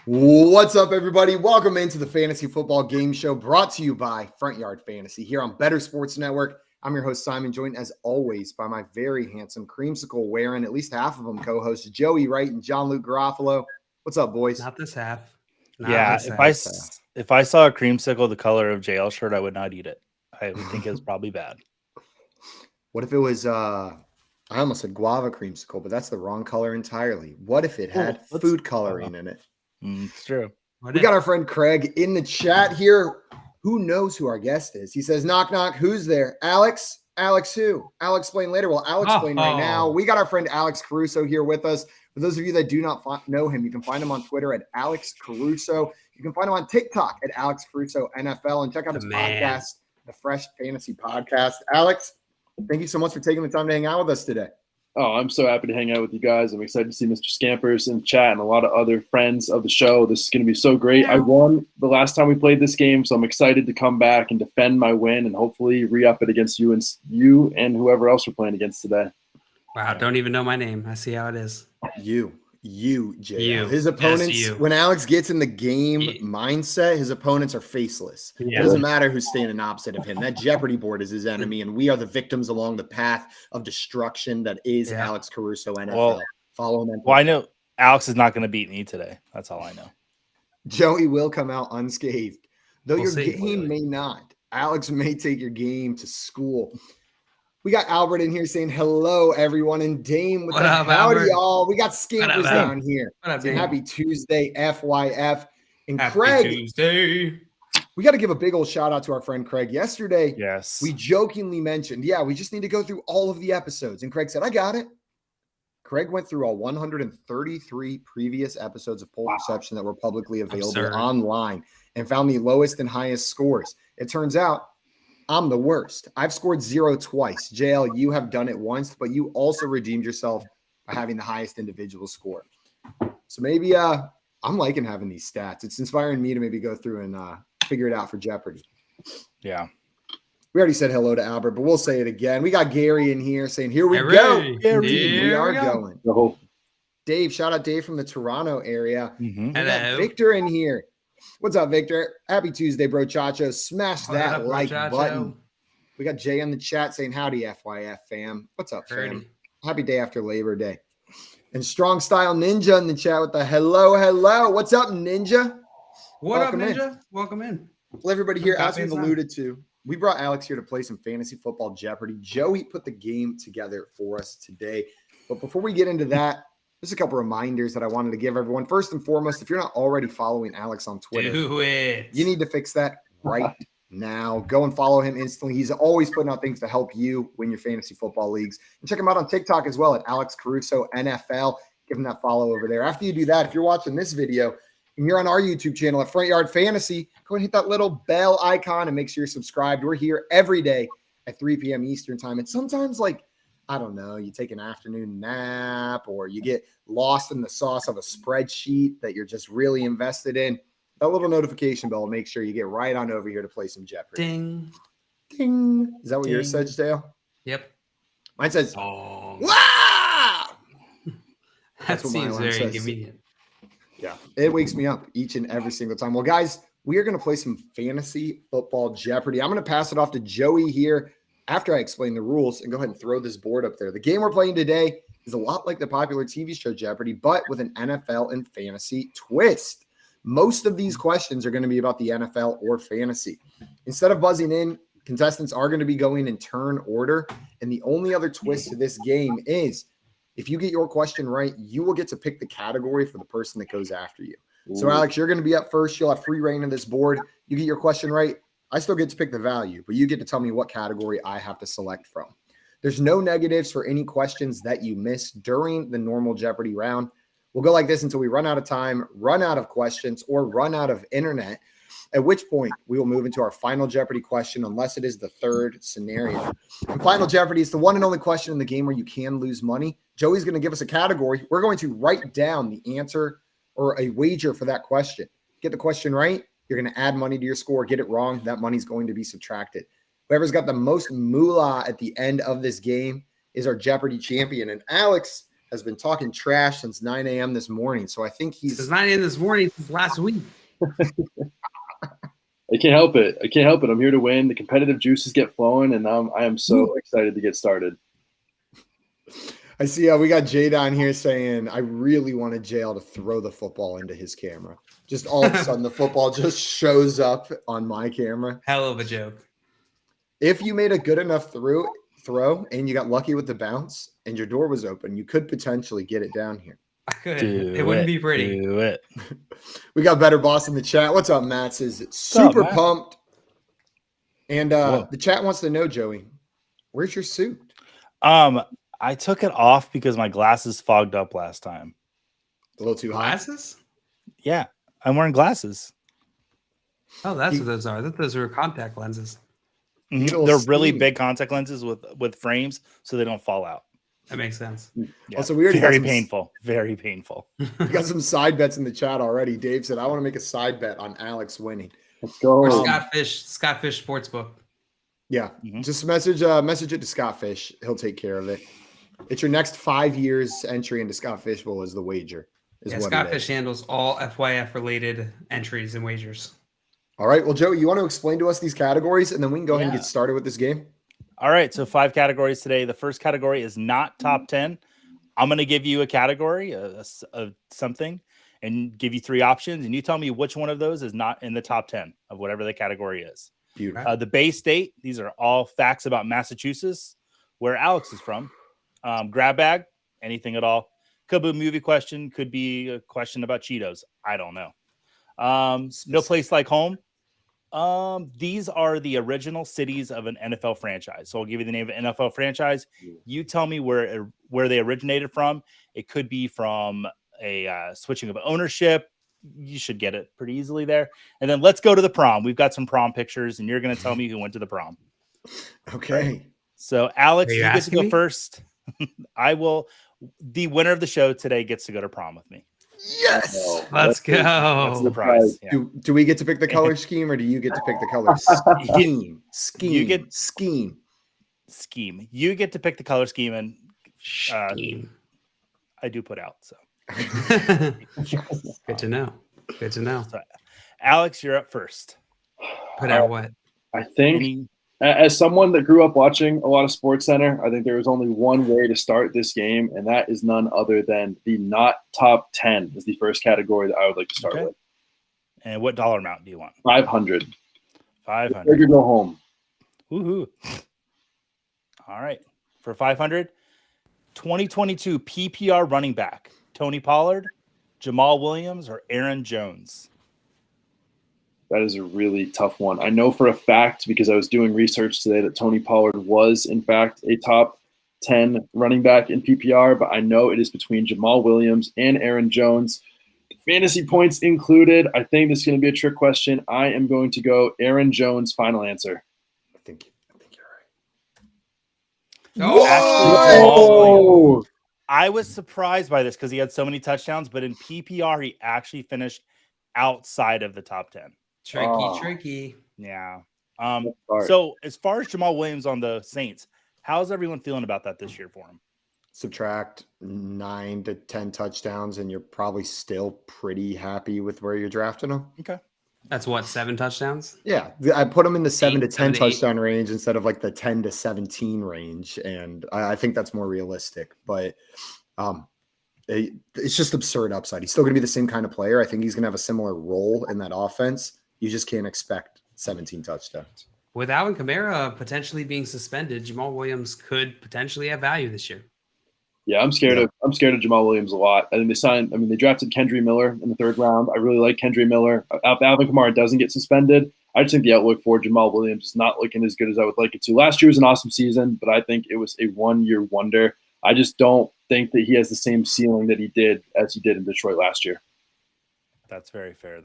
What's up, everybody? Welcome into the Fantasy Football Game Show brought to you by Front Yard Fantasy here on Better Sports Network. I'm your host, Simon, joined as always by my very handsome creamsicle wearing, at least half of them, co-hosts Joey Wright and John Luke Garofalo. What's up, boys? Not this half. If I saw a creamsicle the color of JL shirt, I would not eat it. I would think it's probably bad. What if it was I almost said guava creamsicle, but that's the wrong color entirely. What if it had food coloring in it? It's true. We got our friend Craig in the chat here. Who knows who our guest is? He says, knock, knock. Who's there? Alex? Alex who? I'll explain later. Well, I'll explain right now. We got our friend Alex Caruso here with us. For those of you that do not know him, you can find him on Twitter at Alex Caruso. You can find him on TikTok at Alex Caruso NFL and check out his podcast, the Fresh Fantasy Podcast. Alex, thank you so much for taking the time to hang out with us today. Oh, I'm so happy to hang out with you guys. I'm excited to see Mr. Scampers in the chat and a lot of other friends of the show. This is going to be so great. I won the last time we played this game, so I'm excited to come back and defend my win and hopefully re-up it against you and whoever else we're playing against today. Wow, don't even know my name. I see how it is. You, Jay. His opponents, when Alex gets in the game mindset, his opponents are faceless. It doesn't matter who's standing opposite of him. That Jeopardy board is his enemy, and we are the victims along the path of destruction that is Alex Caruso NFL. Well, follow him. Well, I know Alex is not going to beat me today. That's all I know. Joey will come out unscathed, though your game may not. Alex may take your game to school. We got Albert in here saying hello, everyone, and Dame with howdy, y'all. We got Scampers down here. Saying happy Tuesday, FYF. And happy Craig, Tuesday. We got to give a big old shout out to our friend Craig. Yesterday, yes, we jokingly mentioned, we just need to go through all of the episodes. And Craig said, I got it. Craig went through all 133 previous episodes of Poll Perception that were publicly available online and found the lowest and highest scores. It turns out I'm the worst. I've scored 0 twice. JL, you have done it once, but you also redeemed yourself by having the highest individual score. So maybe I'm liking having these stats. It's inspiring me to maybe go through and figure it out for Jeopardy. Yeah. We already said hello to Albert, but we'll say it again. We got Gary in here saying, here we go. We are going. Oh. Dave, shout out Dave from the Toronto area. Mm-hmm. We got Victor in here. What's up, Victor? Happy Tuesday, bro. Chacho. Smash that like button. We got Jay in the chat saying, howdy, FYF fam. What's up, fam? Happy day after Labor Day. And Strong Style Ninja in the chat with the hello. What's up, Ninja? Welcome up, Ninja? Welcome in. Well, everybody here, as we've alluded to, we brought Alex here to play some Fantasy Football Jeopardy. Joey put the game together for us today. But before we get into that, just a couple reminders that I wanted to give everyone. First and foremost, if you're not already following Alex on Twitter, you need to fix that right now. Go and follow him instantly. He's always putting out things to help you win your fantasy football leagues. And check him out on TikTok as well at Alex Caruso NFL. Give him that follow over there. After you do that, if you're watching this video and you're on our YouTube channel at Front Yard Fantasy, go and hit that little bell icon and make sure you're subscribed. We're here every day at 3 p.m. Eastern time. And sometimes, I don't know, you take an afternoon nap or you get lost in the sauce of a spreadsheet that you're just really invested in. That little notification bell will make sure you get right on over here to play some Jeopardy. Ding. Ding. Is that what yours says, Dale? Yep. Mine says, wow. That seems very convenient. Yeah, it wakes me up each and every single time. Well, guys, we are going to play some Fantasy Football Jeopardy. I'm going to pass it off to Joey here after I explain the rules and go ahead and throw this board up there. The game we're playing today is a lot like the popular TV show Jeopardy, but with an NFL and fantasy twist. Most of these questions are going to be about the NFL or fantasy. Instead of buzzing in, contestants are going to be going in turn order. And the only other twist to this game is if you get your question right, you will get to pick the category for the person that goes after you. Ooh. So, Alex, you're going to be up first. You'll have free reign of this board. You get your question right. I still get to pick the value, but you get to tell me what category I have to select from. There's no negatives for any questions that you miss during the normal Jeopardy round. We'll go like this until we run out of time, run out of questions, or run out of internet, at which point we will move into our final Jeopardy question, unless it is the third scenario. And Final Jeopardy is the one and only question in the game where you can lose money. Joey's going to give us a category. We're going to write down the answer or a wager for that question. Get the question right, you're going to add money to your score. Get it wrong, that money's going to be subtracted. Whoever's got the most moolah at the end of this game is our Jeopardy champion. And Alex has been talking trash since 9 a.m. this morning. So I think Since 9 a.m. this morning, since last week. I can't help it. I'm here to win. The competitive juices get flowing, and I am so excited to get started. I see we got Jay down here saying, I really wanted JL to throw the football into his camera. Just all of a sudden, the football just shows up on my camera. Hell of a joke. If you made a good enough throw and you got lucky with the bounce and your door was open, you could potentially get it down here. I could. It wouldn't be pretty. Do it. We got Better Boss in the chat. What's up, Matt? Says super pumped. And the chat wants to know, Joey, where's your suit? I took it off because my glasses fogged up last time. A little too high. Glasses? Yeah, I'm wearing glasses. Oh, that's what those are. I thought those were contact lenses. They're really big contact lenses with frames, so they don't fall out. That makes sense. Yeah. Also, we already very painful. Very painful. We got some side bets in the chat already. Dave said, I want to make a side bet on Alex winning. Let's go. Or Scott Fish Sportsbook. Yeah. Just message it to Scott Fish. He'll take care of it. It's your next 5 years entry into Scott Fishbowl as the wager. Scott Fish handles all FYF related entries and wagers. All right. Well, Joey, you want to explain to us these categories, and then we can go ahead and get started with this game? All right. So 5 categories today. The first category is not top 10. I'm going to give you a category of something and give you 3 options, and you tell me which one of those is not in the top 10 of whatever the category is. Beautiful. The Bay State, these are all facts about Massachusetts, where Alex is from. Grab bag, anything at all. Could be a movie question, could be a question about Cheetos. I don't know. No Place Like Home. These are the original cities of an NFL franchise. So I'll give you the name of an NFL franchise. You tell me where they originated from. It could be from a switching of ownership. You should get it pretty easily there. And then let's go to the prom. We've got some prom pictures, and you're going to tell me who went to the prom. Okay. Right. So Alex, you get to go me? first. I will. The winner of the show today gets to go to prom with me. Yes. Let's go. That's the prize. Yeah. Do we get to pick the color scheme, or do you get to pick the color scheme? You get scheme. You get to pick the color scheme, and Scheme. I do put out. So Good to know. Good to know. So, Alex, you're up first. Put out what? I think as someone that grew up watching a lot of SportsCenter, I think there was only one way to start this game, and that is none other than the not top 10 is the first category that I would like to start with. And what dollar amount do you want? 500. 500. Ready to go home. Woohoo. All right. For 500, 2022 PPR running back, Tony Pollard, Jamal Williams, or Aaron Jones? That is a really tough one. I know for a fact, because I was doing research today, that Tony Pollard was, in fact, a top 10 running back in PPR, but I know it is between Jamal Williams and Aaron Jones. Fantasy points included. I think this is going to be a trick question. I am going to go Aaron Jones, final answer. I think you're right. Oh, I was surprised by this because he had so many touchdowns, but in PPR, he actually finished outside of the top 10. tricky. Yeah. So as far as Jamal Williams on the Saints, how's everyone feeling about that this year for him? Subtract 9 to 10 touchdowns, and you're probably still pretty happy with where you're drafting him. Okay. That's what, 7 touchdowns? Yeah, I put him in the 7 to 10 7 to 8. touchdown range instead of like the 10 to 17 range, and I think that's more realistic. But it's just absurd upside. He's still going to be the same kind of player. I think he's going to have a similar role in that offense. You just can't expect 17 touchdowns. With Alvin Kamara potentially being suspended, Jamal Williams could potentially have value this year. Yeah, I'm scared of Jamal Williams a lot. I think they drafted Kendry Miller in the 3rd round. I really like Kendry Miller. If Alvin Kamara doesn't get suspended, I just think the outlook for Jamal Williams is not looking as good as I would like it to. Last year was an awesome season, but I think it was a one-year wonder. I just don't think that he has the same ceiling that he did in Detroit last year. That's very fair.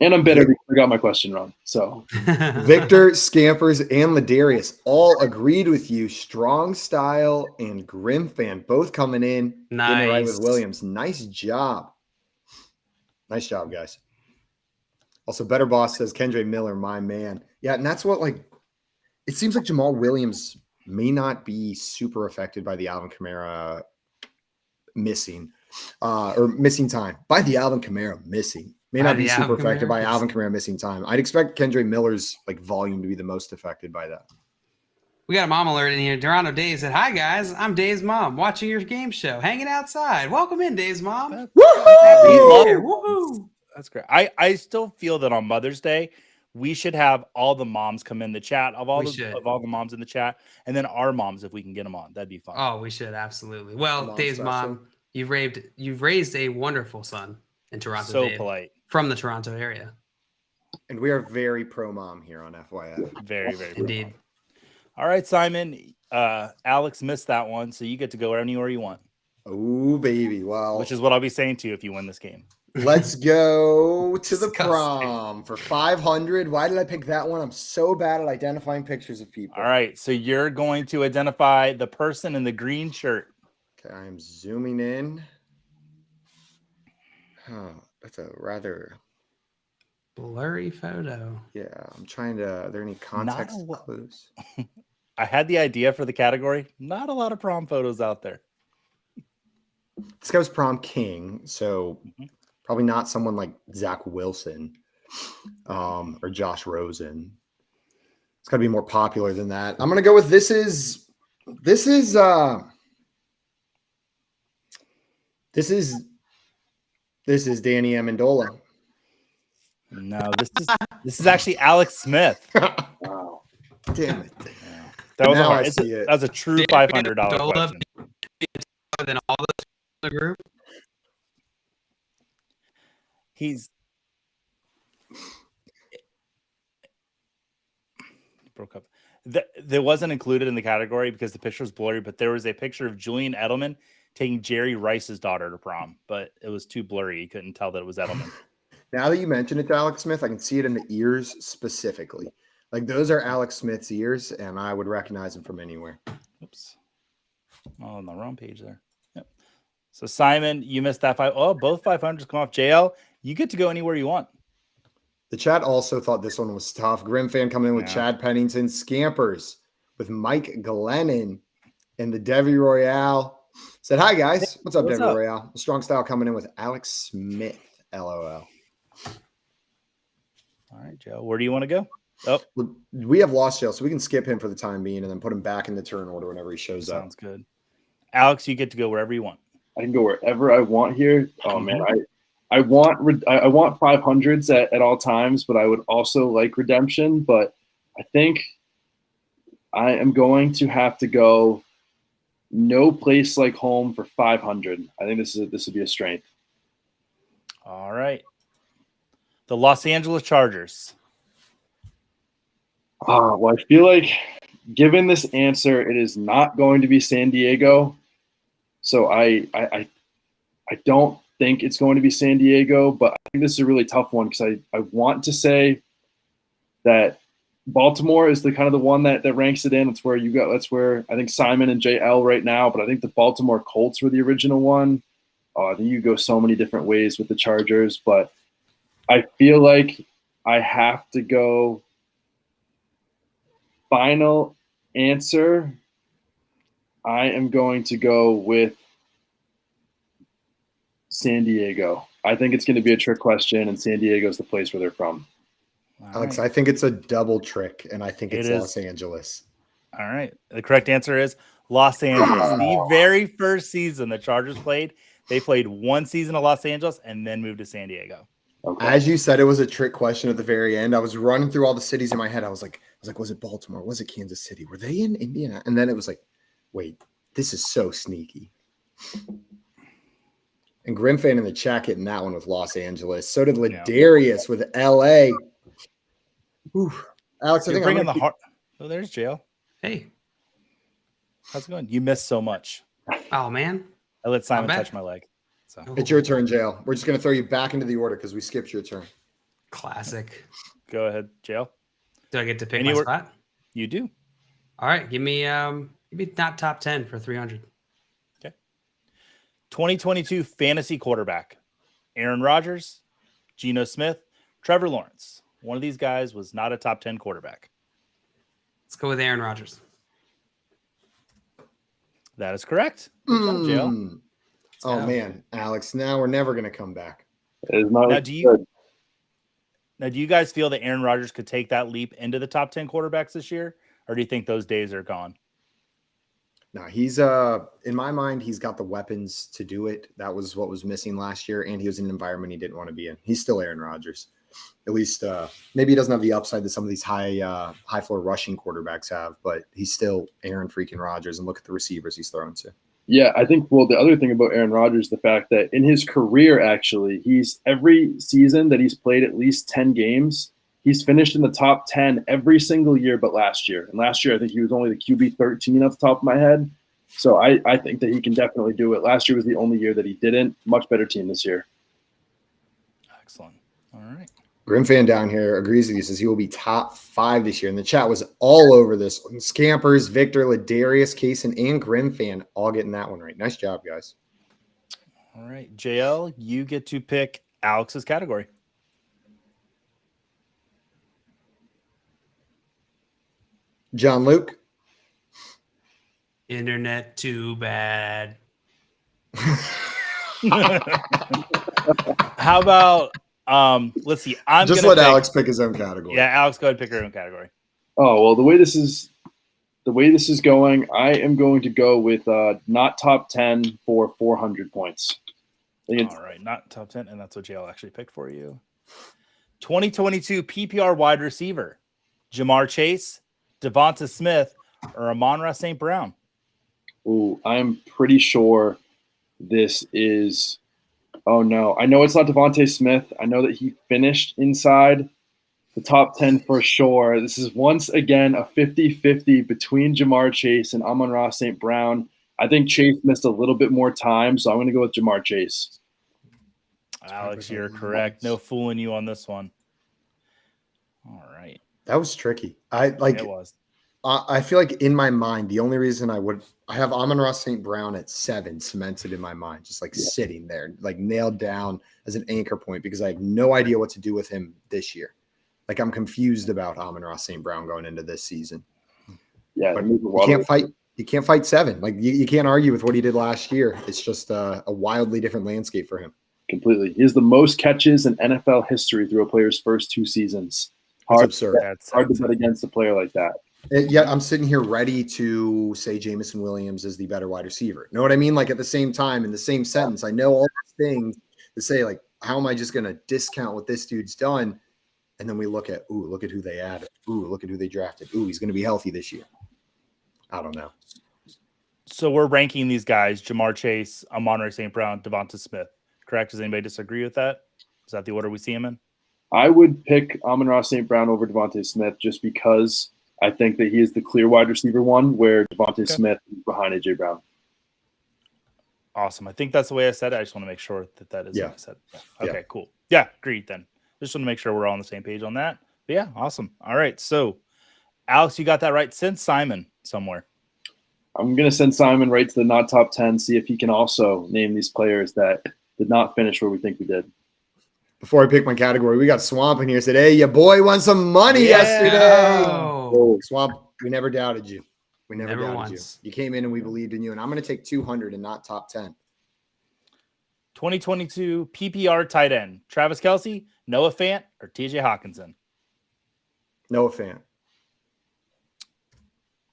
And I'm bitter because I got my question wrong. So Victor, Scampers, and Ladarius all agreed with you. Strong Style and Grim Fan both coming in. Nice. Getting it right with Williams. Nice job. Nice job, guys. Also, Better Boss says Kendra Miller, my man. Yeah, and that's what, it seems like Jamal Williams may not be super affected by the Alvin Kamara missing, or missing time by the Alvin Kamara missing. May By not be the super Alvin affected Kamara by missing. Alvin Kamara missing time. I'd expect Kendre Miller's like volume to be the most affected by that. We got a mom alert in here. Toronto Dave said, "Hi guys, I'm Dave's mom, watching your game show, hanging outside. Welcome in, Dave's mom. Happy Woohoo! New Year. Woohoo!" That's great. I still feel that on Mother's Day, we should have all the moms come in the chat of all We the should. of all the moms in the chat, and then our moms if we can get them on. That'd be fun. Oh, we should absolutely. Well, Mom Dave's special. mom, you've raised a wonderful son in Toronto. So Dave, polite. from the Toronto area. And we are very pro mom here on FYF. Very, very Indeed. proud. All right, Simon. Alex missed that one, so you get to go anywhere you want, Oh, baby. Well, which is what I'll be saying to you if you win this game. let's go to the Disgusting. prom for 500. Why did I pick that one? I'm so bad at identifying pictures of people. All right, so you're going to identify the person in the green shirt. Okay, I am zooming in. Oh, that's a rather, Blurry photo. yeah, I'm trying to, are there any context lot. clues? I had the idea for the category. Not a lot of prom photos out there. This guy was prom king, so probably not someone like Zach Wilson or Josh Rosen. It's got to be more popular than that. I'm going to go with this is Danny Amendola. No, this is actually Alex Smith. Wow. Damn it. That was Now I hard. see it. That was a true $500 question. Than all the group. He's broke up. That wasn't included in the category because the picture was blurry, but there was a picture of Julian Edelman taking Jerry Rice's daughter to prom, but it was too blurry. You couldn't tell that it was Edelman. Now that you mention it to Alex Smith, I can see it in the ears specifically. Like those are Alex Smith's ears, and I would recognize him from anywhere. Oops. Oh, on the wrong page there. Yep. So Simon, you missed that five. Oh, both 500s come off. JL, you get to go anywhere you want. The chat also thought this one was tough. Grim fan coming in with Chad Pennington, Scampers with Mike Glennon and the Devi Royale. Said, hi, guys. What's up, Devi Royale? Strong Style coming in with Alex Smith, LOL. All right, Joe. Where do you want to go? Oh, we have lost Joe, so we can skip him for the time being and then put him back in the turn order whenever he shows up. sounds good. Alex, you get to go wherever you want. I can go wherever I want here. Oh man, I want 500s at all times, but I would also like redemption. But I think I am going to have to go no place like home for 500. I think this would be a strength. All right. The Los Angeles Chargers. Well, I feel like given this answer, it is not going to be San Diego. So I don't think it's going to be San Diego, but I think this is a really tough one because I want to say that Baltimore is the kind of the one that ranks it in. That's where I think Simon and JL right now, but I think the Baltimore Colts were the original one. I think you go so many different ways with the Chargers, but I feel like I have to go final answer. I am going to go with San Diego. I think it's going to be a trick question, and San Diego is the place where they're from. Alex, I think it's a double trick, and I think it's Los Angeles. All right. The correct answer is Los Angeles. The very first season the Chargers played, they played one season of Los Angeles and then moved to San Diego. Okay. As you said, it was a trick question at the very end. I was running through all the cities in my head. I was like, was it Baltimore? Was it Kansas City? Were they in Indiana? And then it was like, wait, this is so sneaky. And Grimfan in the chat getting that one with Los Angeles. So did Ladarius with LA. Ooh. Alex, I think bringing the heart. Oh, there's Jail. Hey, how's it going? You missed so much. Oh man, I let Simon touch my leg. So it's your turn, Jail. We're just going to throw you back into the order because we skipped your turn. Classic. Go ahead, Jail. Do I get to pick my spot? You do. All right, give me not top 10 for 300. Okay. 2022 fantasy quarterback: Aaron Rodgers, Geno Smith, Trevor Lawrence. One of these guys was not a top 10 quarterback. Let's go with Aaron Rodgers. That is correct. Good job, Jail. Oh Yeah. man, Alex, now we're never going to come back. It's not Now, looking good. do you guys feel that Aaron Rodgers could take that leap into the top 10 quarterbacks this year? Or do you think those days are gone? No, he's in my mind, he's got the weapons to do it. That was what was missing last year, and he was in an environment he didn't want to be in. He's still Aaron Rodgers. At least maybe he doesn't have the upside that some of these high floor rushing quarterbacks have, but he's still Aaron freaking Rodgers, and look at the receivers he's throwing to. Yeah, I think, well, the other thing about Aaron Rodgers, the fact that in his career, actually, he's every season that he's played at least 10 games, he's finished in the top 10 every single year but last year. And last year, I think he was only the QB 13 off the top of my head. So I think that he can definitely do it. Last year was the only year that he didn't. Much better team this year. Excellent. All right. Grimfan down here agrees with you, says he will be top 5 this year. And the chat was all over this one. Scampers, Victor, Ladarius, Kaysen, and Grimfan all getting that one right. Nice job, guys. All right. JL, you get to pick Alex's category. John Luke. Internet too bad. How about let's see. I'm just gonna let pick, Alex pick his own category. Yeah, Alex, go ahead and pick your own category. Oh, well, the way this is going, I am going to go with not top 10 for 400 points. All right, not top 10, and that's what JL actually picked for you. 2022 PPR wide receiver, Jahmyr Chase, Devonta Smith, or Amon-Ra St. Brown. Ooh, I'm pretty sure this is – oh, no. I know it's not Devonta Smith. I know that he finished inside the top 10 for sure. This is once again a 50-50 between Jahmyr Chase and Amon-Ra St. Brown. I think Chase missed a little bit more time, so I'm going to go with Jahmyr Chase. Alex, you're correct. No fooling you on this one. All right. That was tricky. It was. I feel like in my mind, the only reason I have Amon-Ra St. Brown at 7 cemented in my mind, just like sitting there, like nailed down as an anchor point because I have no idea what to do with him this year. Like I'm confused about Amon-Ra St. Brown going into this season. Yeah, but you can't fight 7. Like you can't argue with what he did last year. It's just a wildly different landscape for him. Completely. He has the most catches in NFL history through a player's first 2 seasons. That's absurd. Hard to bet against a player like that. Yet I'm sitting here ready to say Jameson Williams is the better wide receiver. Know what I mean? Like at the same time, in the same sentence, I know all these things to say, like, how am I just going to discount what this dude's done? And then we look at who they added. Ooh, look at who they drafted. Ooh, he's going to be healthy this year. I don't know. So we're ranking these guys, Jahmyr Chase, Amon-Ra St. Brown, Devonta Smith. Correct? Does anybody disagree with that? Is that the order we see him in? I would pick Amon-Ra St. Brown over Devonta Smith just because I think that he is the clear wide receiver one, where Devonta Smith is behind A.J. Brown. Awesome. I think that's the way I said it. I just want to make sure that is what I said. Yeah. Okay, cool. Yeah, agreed then. Just want to make sure we're all on the same page on that. But yeah, awesome. All right. So, Alex, you got that right. Send Simon somewhere. I'm going to send Simon right to the not top 10, see if he can also name these players that did not finish where we think we did. Before I pick my category, we got Swamp in here. Said, hey, your boy won some money yesterday. Oh, Swamp, we never doubted you. We never doubted once. You came in and we believed in you. And I'm going to take 200 and not top 10. 2022 PPR tight end, Travis Kelce, Noah Fant, or TJ Hawkinson? Noah Fant.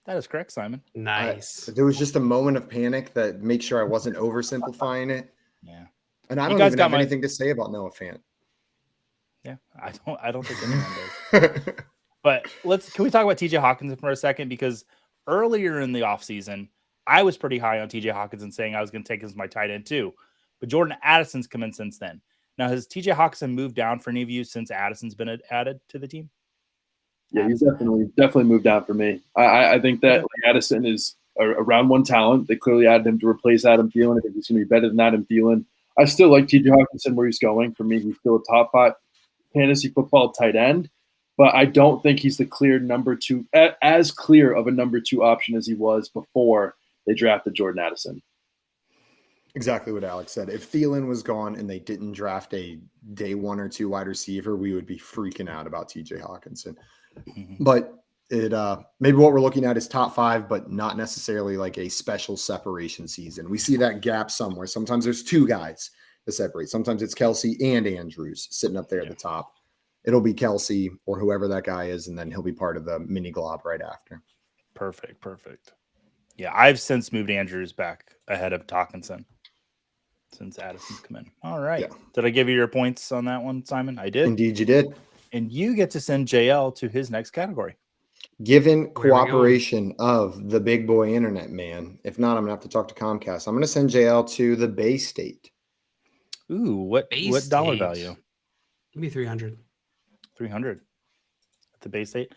That is correct, Simon. Nice. There was just a moment of panic that make sure I wasn't oversimplifying it. Yeah. And I don't even have anything to say about Noah Fant. Yeah, I don't think anyone does. But can we talk about TJ Hawkinson for a second? Because earlier in the offseason, I was pretty high on TJ Hawkinson, saying I was going to take him as my tight end too. But Jordan Addison's come in since then. Now, has TJ Hawkinson moved down for any of you since Addison's been added to the team? Yeah, he's definitely moved down for me. I think that Addison is a round one talent. They clearly added him to replace Adam Thielen. I think he's going to be better than Adam Thielen. I still like TJ Hawkinson where he's going. For me, he's still a top 5 fantasy football tight end, but I don't think he's the clear number 2, as clear of a number 2 option as he was before they drafted Jordan Addison. Exactly what Alex said. If Thielen was gone and they didn't draft a day 1 or 2 wide receiver, we would be freaking out about TJ Hawkinson. Mm-hmm. But maybe what we're looking at is top 5, but not necessarily like a special separation season. We see that gap somewhere. Sometimes there's 2 guys to separate. Sometimes it's Kelsey and Andrews sitting up there at the top. It'll be Kelsey or whoever that guy is, and then he'll be part of the mini glob right after. Perfect. Yeah, I've since moved Andrews back ahead of Hawkinson since Addison's come in. All right. Yeah. Did I give you your points on that one, Simon? I did. Indeed, you did. And you get to send JL to his next category. Given cooperation of the big boy internet man. If not, I'm going to have to talk to Comcast. I'm going to send JL to the Bay State. Ooh, what dollar value? Give me 300. 300 at the Bay State.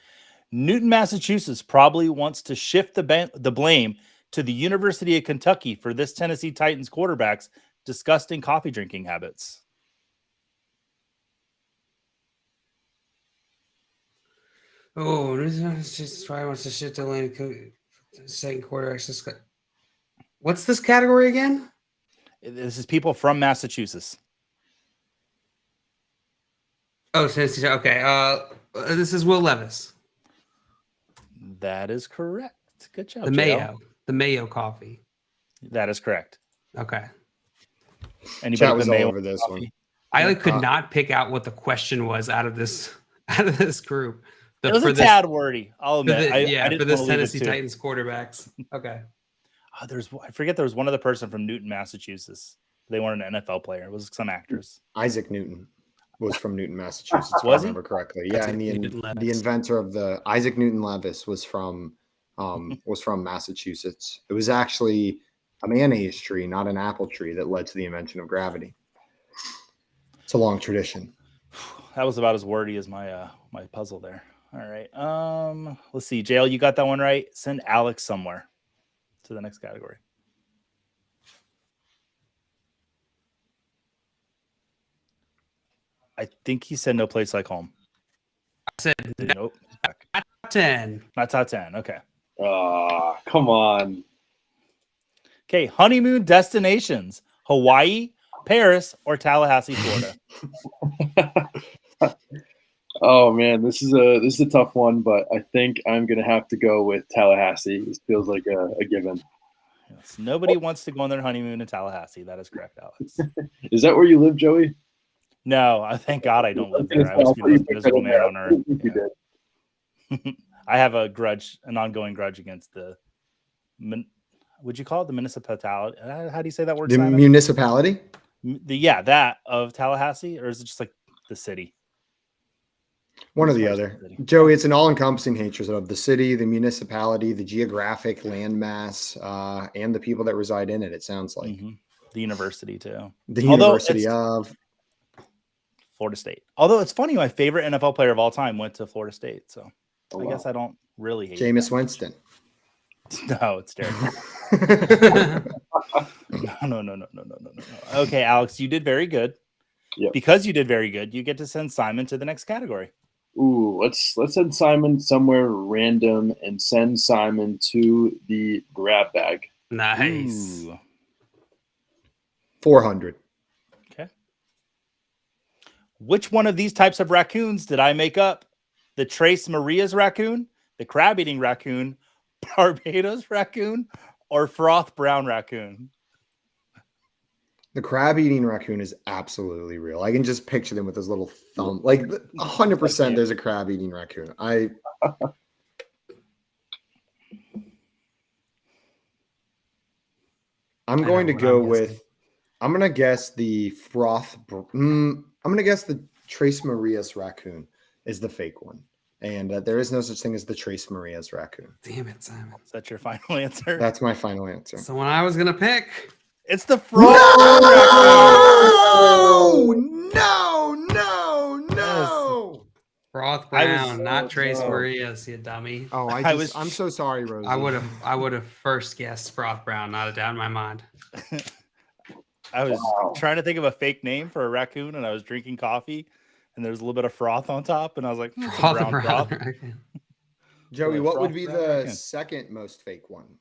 Newton, Massachusetts probably wants to shift the blame to the University of Kentucky for this Tennessee Titans quarterback's disgusting coffee drinking habits. Oh, this is probably wants to shift the lane. Second quarter. What's this category again? This is people from Massachusetts. Oh, Tennessee. Okay. This is Will Levis. That is correct. Good job. The Mayo coffee. That is correct. Okay. Anybody was all over this coffee? One. I could not pick out what the question was out of this group. It was a tad wordy. I'll admit. For this Tennessee Titans quarterbacks. Okay. I forget there was one other person from Newton, Massachusetts. They weren't an NFL player. It was some actors. Isaac Newton was from Newton, Massachusetts. Was he? If I remember correctly. Yeah, and the inventor of the Isaac Newton Levis was from Massachusetts. It was actually a mayonnaise tree, not an apple tree, that led to the invention of gravity. It's a long tradition. That was about as wordy as my my puzzle there. All right. Let's see. JL, you got that one right. Send Alex somewhere to the next category. I think he said no place like home. I said nope. Top 10. Not top 10. Okay. Come on. Okay. Honeymoon destinations: Hawaii, Paris, or Tallahassee, Florida. Oh man, this is a tough one, but I think I'm gonna have to go with Tallahassee. This feels like a given. Yes, nobody wants to go on their honeymoon in Tallahassee. That is correct, Alex. Is that where you live, Joey? No, I thank God I don't live there. I was the most miserable man on earth. Yeah. I have an ongoing grudge against would you call it the municipality? How do you say that word? The Simon? municipality? That of Tallahassee, or is it just like the city? One or the other. Joey, it's an all-encompassing hatred of the city, the municipality, the geographic landmass, and the people that reside in it, it sounds like. Mm-hmm. The university, too. The University of Florida State. Although it's funny, my favorite NFL player of all time went to Florida State, so I guess I don't really hate Jameis Winston. No, it's Derek. No. Okay, Alex, you did very good. Yep. Because you did very good, you get to send Simon to the next category. Ooh, let's send Simon somewhere random and send Simon to the grab bag. Nice. Ooh. 400. Okay. Which one of these types of raccoons did I make up? The Trace Maria's raccoon, the crab-eating raccoon, Barbados raccoon, or froth brown raccoon? The crab-eating raccoon is absolutely real. I can just picture them with his little thumb. Like 100% there's a crab-eating raccoon. I'm going to guess the froth. I'm going to guess the Trace Maria's raccoon is the fake one. And there is no such thing as the Trace Maria's raccoon. Damn it, Simon. Is that your final answer? That's my final answer. It's the one I was going to pick. It's the froth. No. Froth Brown, not Trace Maria's, you dummy. Oh, I'm so sorry, Rosie. I would have first guessed Froth Brown, not a doubt in my mind. I was trying to think of a fake name for a raccoon, and I was drinking coffee, and there's a little bit of froth on top, and I was like, froth. Joey, what would be the second most fake one?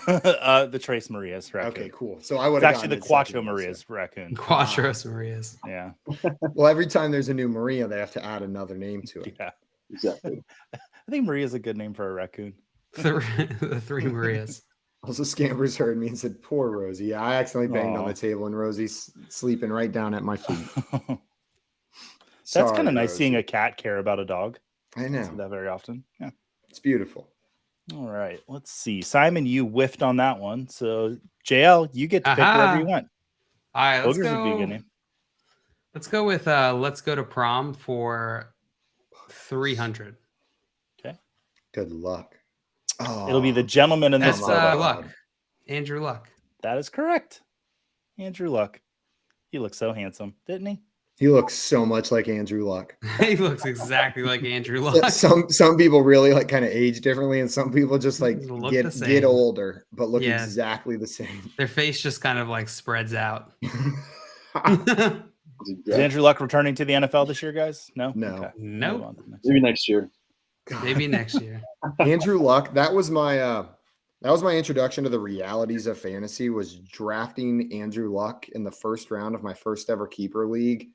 The Trace Maria's raccoon. Okay, cool. So I would have actually the Quattro Maria's raccoon. Quattro Maria's. Yeah. Well, every time there's a new Maria, they have to add another name to it. Yeah. Exactly. I think Maria's a good name for a raccoon. The three Marias. Also, Scampers heard me and said, "Poor Rosie." Yeah, I accidentally banged on Aw. the table, and Rosie's sleeping right down at my feet. That's kind Sorry, of nice seeing Rosie. a cat care about a dog. I I don't see know. that very often. Yeah. It's beautiful. All right. Let's see. Simon, you whiffed on that one. So JL, you get to pick wherever you want. All right, let's Boogers would be a good go. name. Let's go with Let's Go to Prom for 300. Good luck. Oh, It'll be the gentleman in That's this photo. Luck. Andrew Luck. That is correct. Andrew Luck. He looked so handsome, didn't he? He looks so much like Andrew Luck. He looks exactly like Andrew Luck. Some people really like kind of age differently, and some people just like Look the get same. older but look Yeah. exactly the same. Their face just kind of like spreads out. Is Andrew Luck returning to the NFL this year, guys? No? No. Okay. Nope. Move on to the next Maybe one. next year. Maybe next year. Andrew Luck, that was my introduction to the realities of fantasy, was drafting Andrew Luck in the first round of my first ever keeper league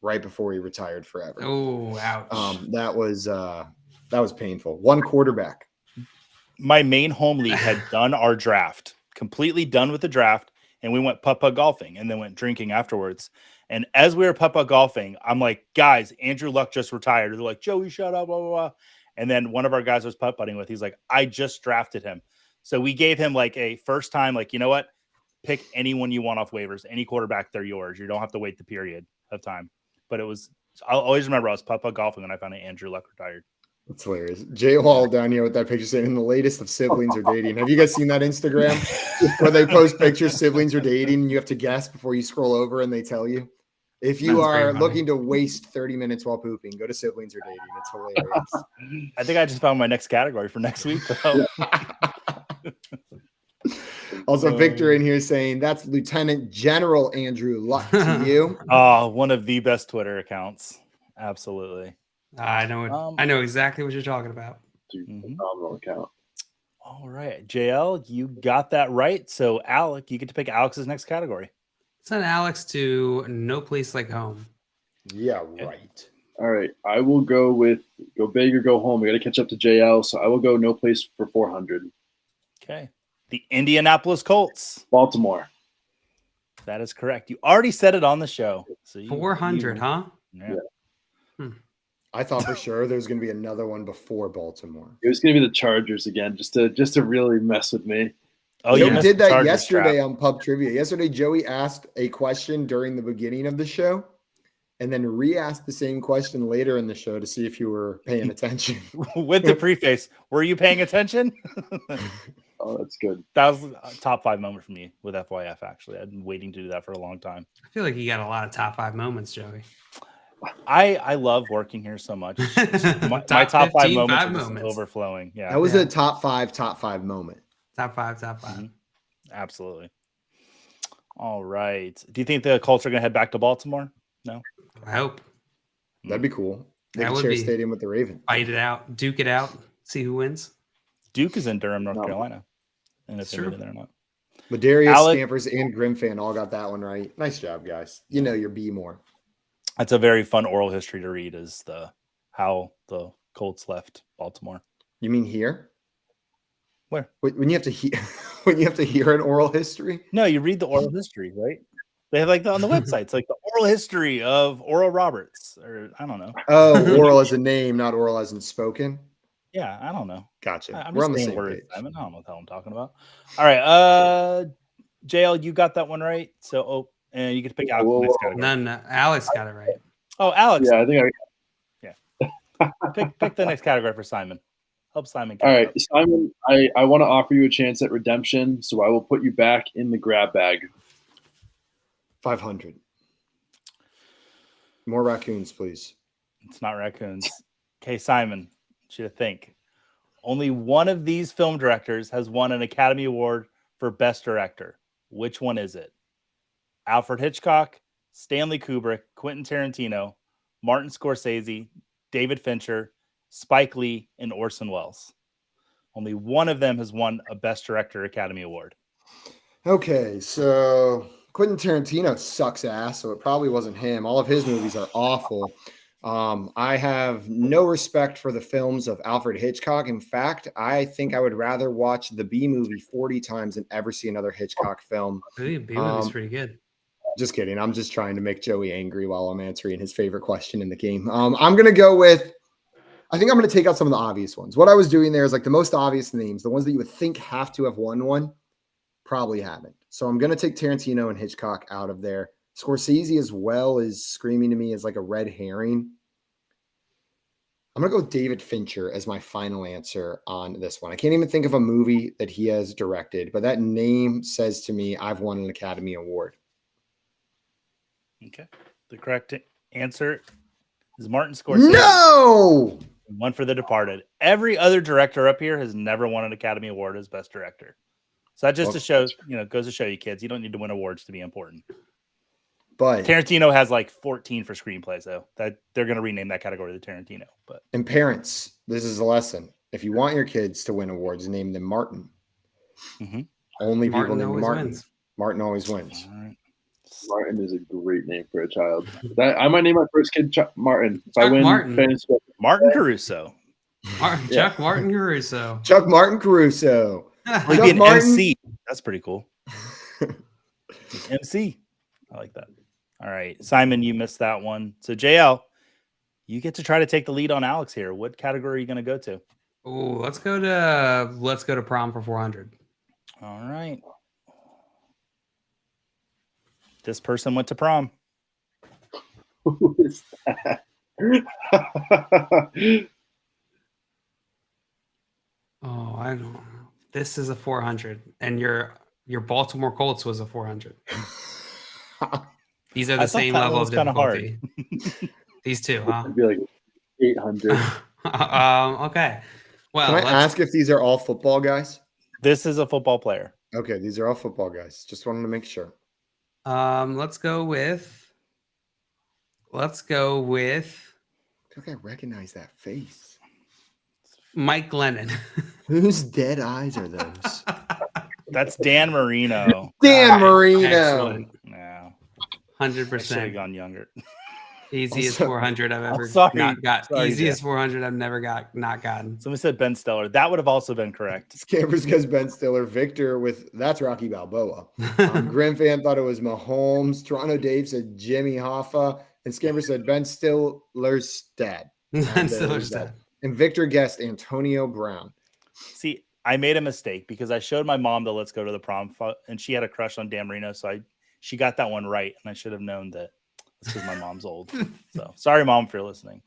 right before he retired forever. Oh, ouch. That was painful. One quarterback. My main home league had done our draft, completely done with the draft, and we went putt-putt golfing and then went drinking afterwards. And as we were putt-putt golfing, I'm like, guys, Andrew Luck just retired. They're like, Joey, shut up, blah, blah, blah. And then one of our guys I was putt-putting with, he's like, I just drafted him. So we gave him like a first time, like, you know what? Pick anyone you want off waivers. Any quarterback, they're yours. You don't have to wait the period of time. But I'll always remember I was putt-putt golfing when I found out Andrew Luck retired. That's hilarious. Jay Hall down here with that picture saying, in the latest of siblings are dating. Have you guys seen that Instagram where they post pictures, siblings are dating, and you have to guess before you scroll over and they tell you? If you That's very are funny. looking to waste 30 minutes while pooping, go to siblings are dating. It's hilarious. I think I just found my next category for next week. though. Also, Victor in here saying, that's Lieutenant General Andrew Luck to you. Oh, one of the best Twitter accounts. Absolutely. I know exactly what you're talking about. Dude, Mhm. phenomenal account. All right. JL, you got that right. So, Alec, you get to pick Alex's next category. Send Alex to No Place Like Home. Yeah, right. All right. I will go with go big or go home. We got to catch up to JL. So I will go no place for 400. Okay. The Indianapolis Colts. Baltimore. That is correct. You already said it on the show. So 400, huh? Yeah. I thought for sure there was going to be another one before Baltimore. It was going to be the Chargers again, just to really mess with me. Oh, you Joey missed did the that Chargers yesterday trap. on Pub Trivia. Yesterday, Joey asked a question during the beginning of the show and then re-asked the same question later in the show to see if you were paying attention. With the preface. Were you paying attention? Oh, that's good. That was a top 5 moment for me with FYF, actually. I've been waiting to do that for a long time. I feel like you got a lot of top 5 moments, Joey. I love working here so much. My Top top 5 15 moments five are just moments. overflowing. Yeah, That was Yeah. a top five moment. Top 5. Mhm. Absolutely. All right. Do you think the Colts are going to head back to Baltimore? No. I hope. That'd be cool. They That could would share a be- stadium with the Ravens. Fight it out. Duke it out. See who wins. Duke is in Durham, North No. Carolina. And if It's they're true. moving there or not. Ladarius, Alec- Scampers, and Grimfan all got that one right. Nice job, guys. You know your B more. That's a very fun oral history to read. Is how the Colts left Baltimore. You mean here? Where? When you have to when you have to hear an oral history? No, you read the oral history, right? They have like on the website. It's like the oral history of Oral Roberts, or I don't know. Oh, oral as a name, not oral as in spoken. Yeah, I don't know. Gotcha. I'm We're just on the saying same words, page. Simon. I don't know what the hell I'm talking about. All right, JL, you got that one right. So, and you get to pick out the next category. No. Alex got it right. Oh, Alex, Yeah, I think pick the next category for Simon. Help Simon. All catch right, up. Simon, I want to offer you a chance at redemption, so I will put you back in the grab bag. 500. More raccoons, please. It's not raccoons. Okay, Simon, I want you to think. Only one of these film directors has won an Academy Award for Best Director. Which one is it? Alfred Hitchcock, Stanley Kubrick, Quentin Tarantino, Martin Scorsese, David Fincher, Spike Lee, and Orson Welles. Only one of them has won a Best Director Academy Award. Okay, so Quentin Tarantino sucks ass, so it probably wasn't him. All of his movies are awful. I have no respect for the films of Alfred Hitchcock. In fact, I think I would rather watch the B movie 40 times than ever see another Hitchcock film. B movie's pretty good. Just kidding. I'm just trying to make Joey angry while I'm answering his favorite question in the game. I'm going to go with, I think I'm going to take out some of the obvious ones. What I was doing there is like the most obvious names, the ones that you would think have to have won one, probably haven't. So I'm going to take Tarantino and Hitchcock out of there. Scorsese as well is screaming to me as like a red herring. I'm going to go David Fincher as my final answer on this one. I can't even think of a movie that he has directed, but that name says to me I've won an Academy Award. Okay. The correct answer is Martin Scorsese. No! One for The Departed. Every other director up here has never won an Academy Award as Best Director. So that just goes to show you kids, you don't need to win awards to be important. But Tarantino has like 14 for screenplays, though. That they're going to rename that category to Tarantino. But and parents, this is a lesson. If you want your kids to win awards, name them Martin. Mm-hmm. Only Martin people named Martin. Wins. Martin always wins. All right. Martin is a great name for a child. I might name my first kid Martin. If I Chuck win, Martin. Martin Caruso. Chuck Martin Caruso. Chuck Martin Caruso. Like Chuck be an Martin. MC. That's pretty cool. MC. I like that. All right. Simon, you missed that one. So JL, you get to try to take the lead on Alex here. What category are you going to go to? Oh, let's go to prom for 400. All right. This person went to prom. Who is that? Oh, I don't know. This is a 400, and your Baltimore Colts was a 400. These are the same level of difficulty. These two, huh? It'd be like 800. Okay. Well, Can I ask if these are all football guys? This is a football player. Okay, these are all football guys. Just wanted to make sure. Let's go with. I think I recognize that face. Mike Glennon. Whose dead eyes are those? That's Dan Marino. Dan Marino. Excellent. Yeah. 100%. Gone younger. Easiest Also- 400 I've ever sorry. not got. Sorry, Easiest Jeff. 400 I've never not gotten. Somebody said Ben Stiller. That would have also been correct. Scampers goes Ben Stiller. Victor with that's Rocky Balboa. Grim fan thought it was Mahomes. Toronto Dave said Jimmy Hoffa. And Scamper said Ben Stiller's dad. Ben Stiller's dad. And Victor guessed Antonio Brown. See, I made a mistake because I showed my mom the Let's Go to the Prom, and she had a crush on Dan Marino, so she got that one right, and I should have known that it's because my mom's old. So sorry, Mom, if you're listening.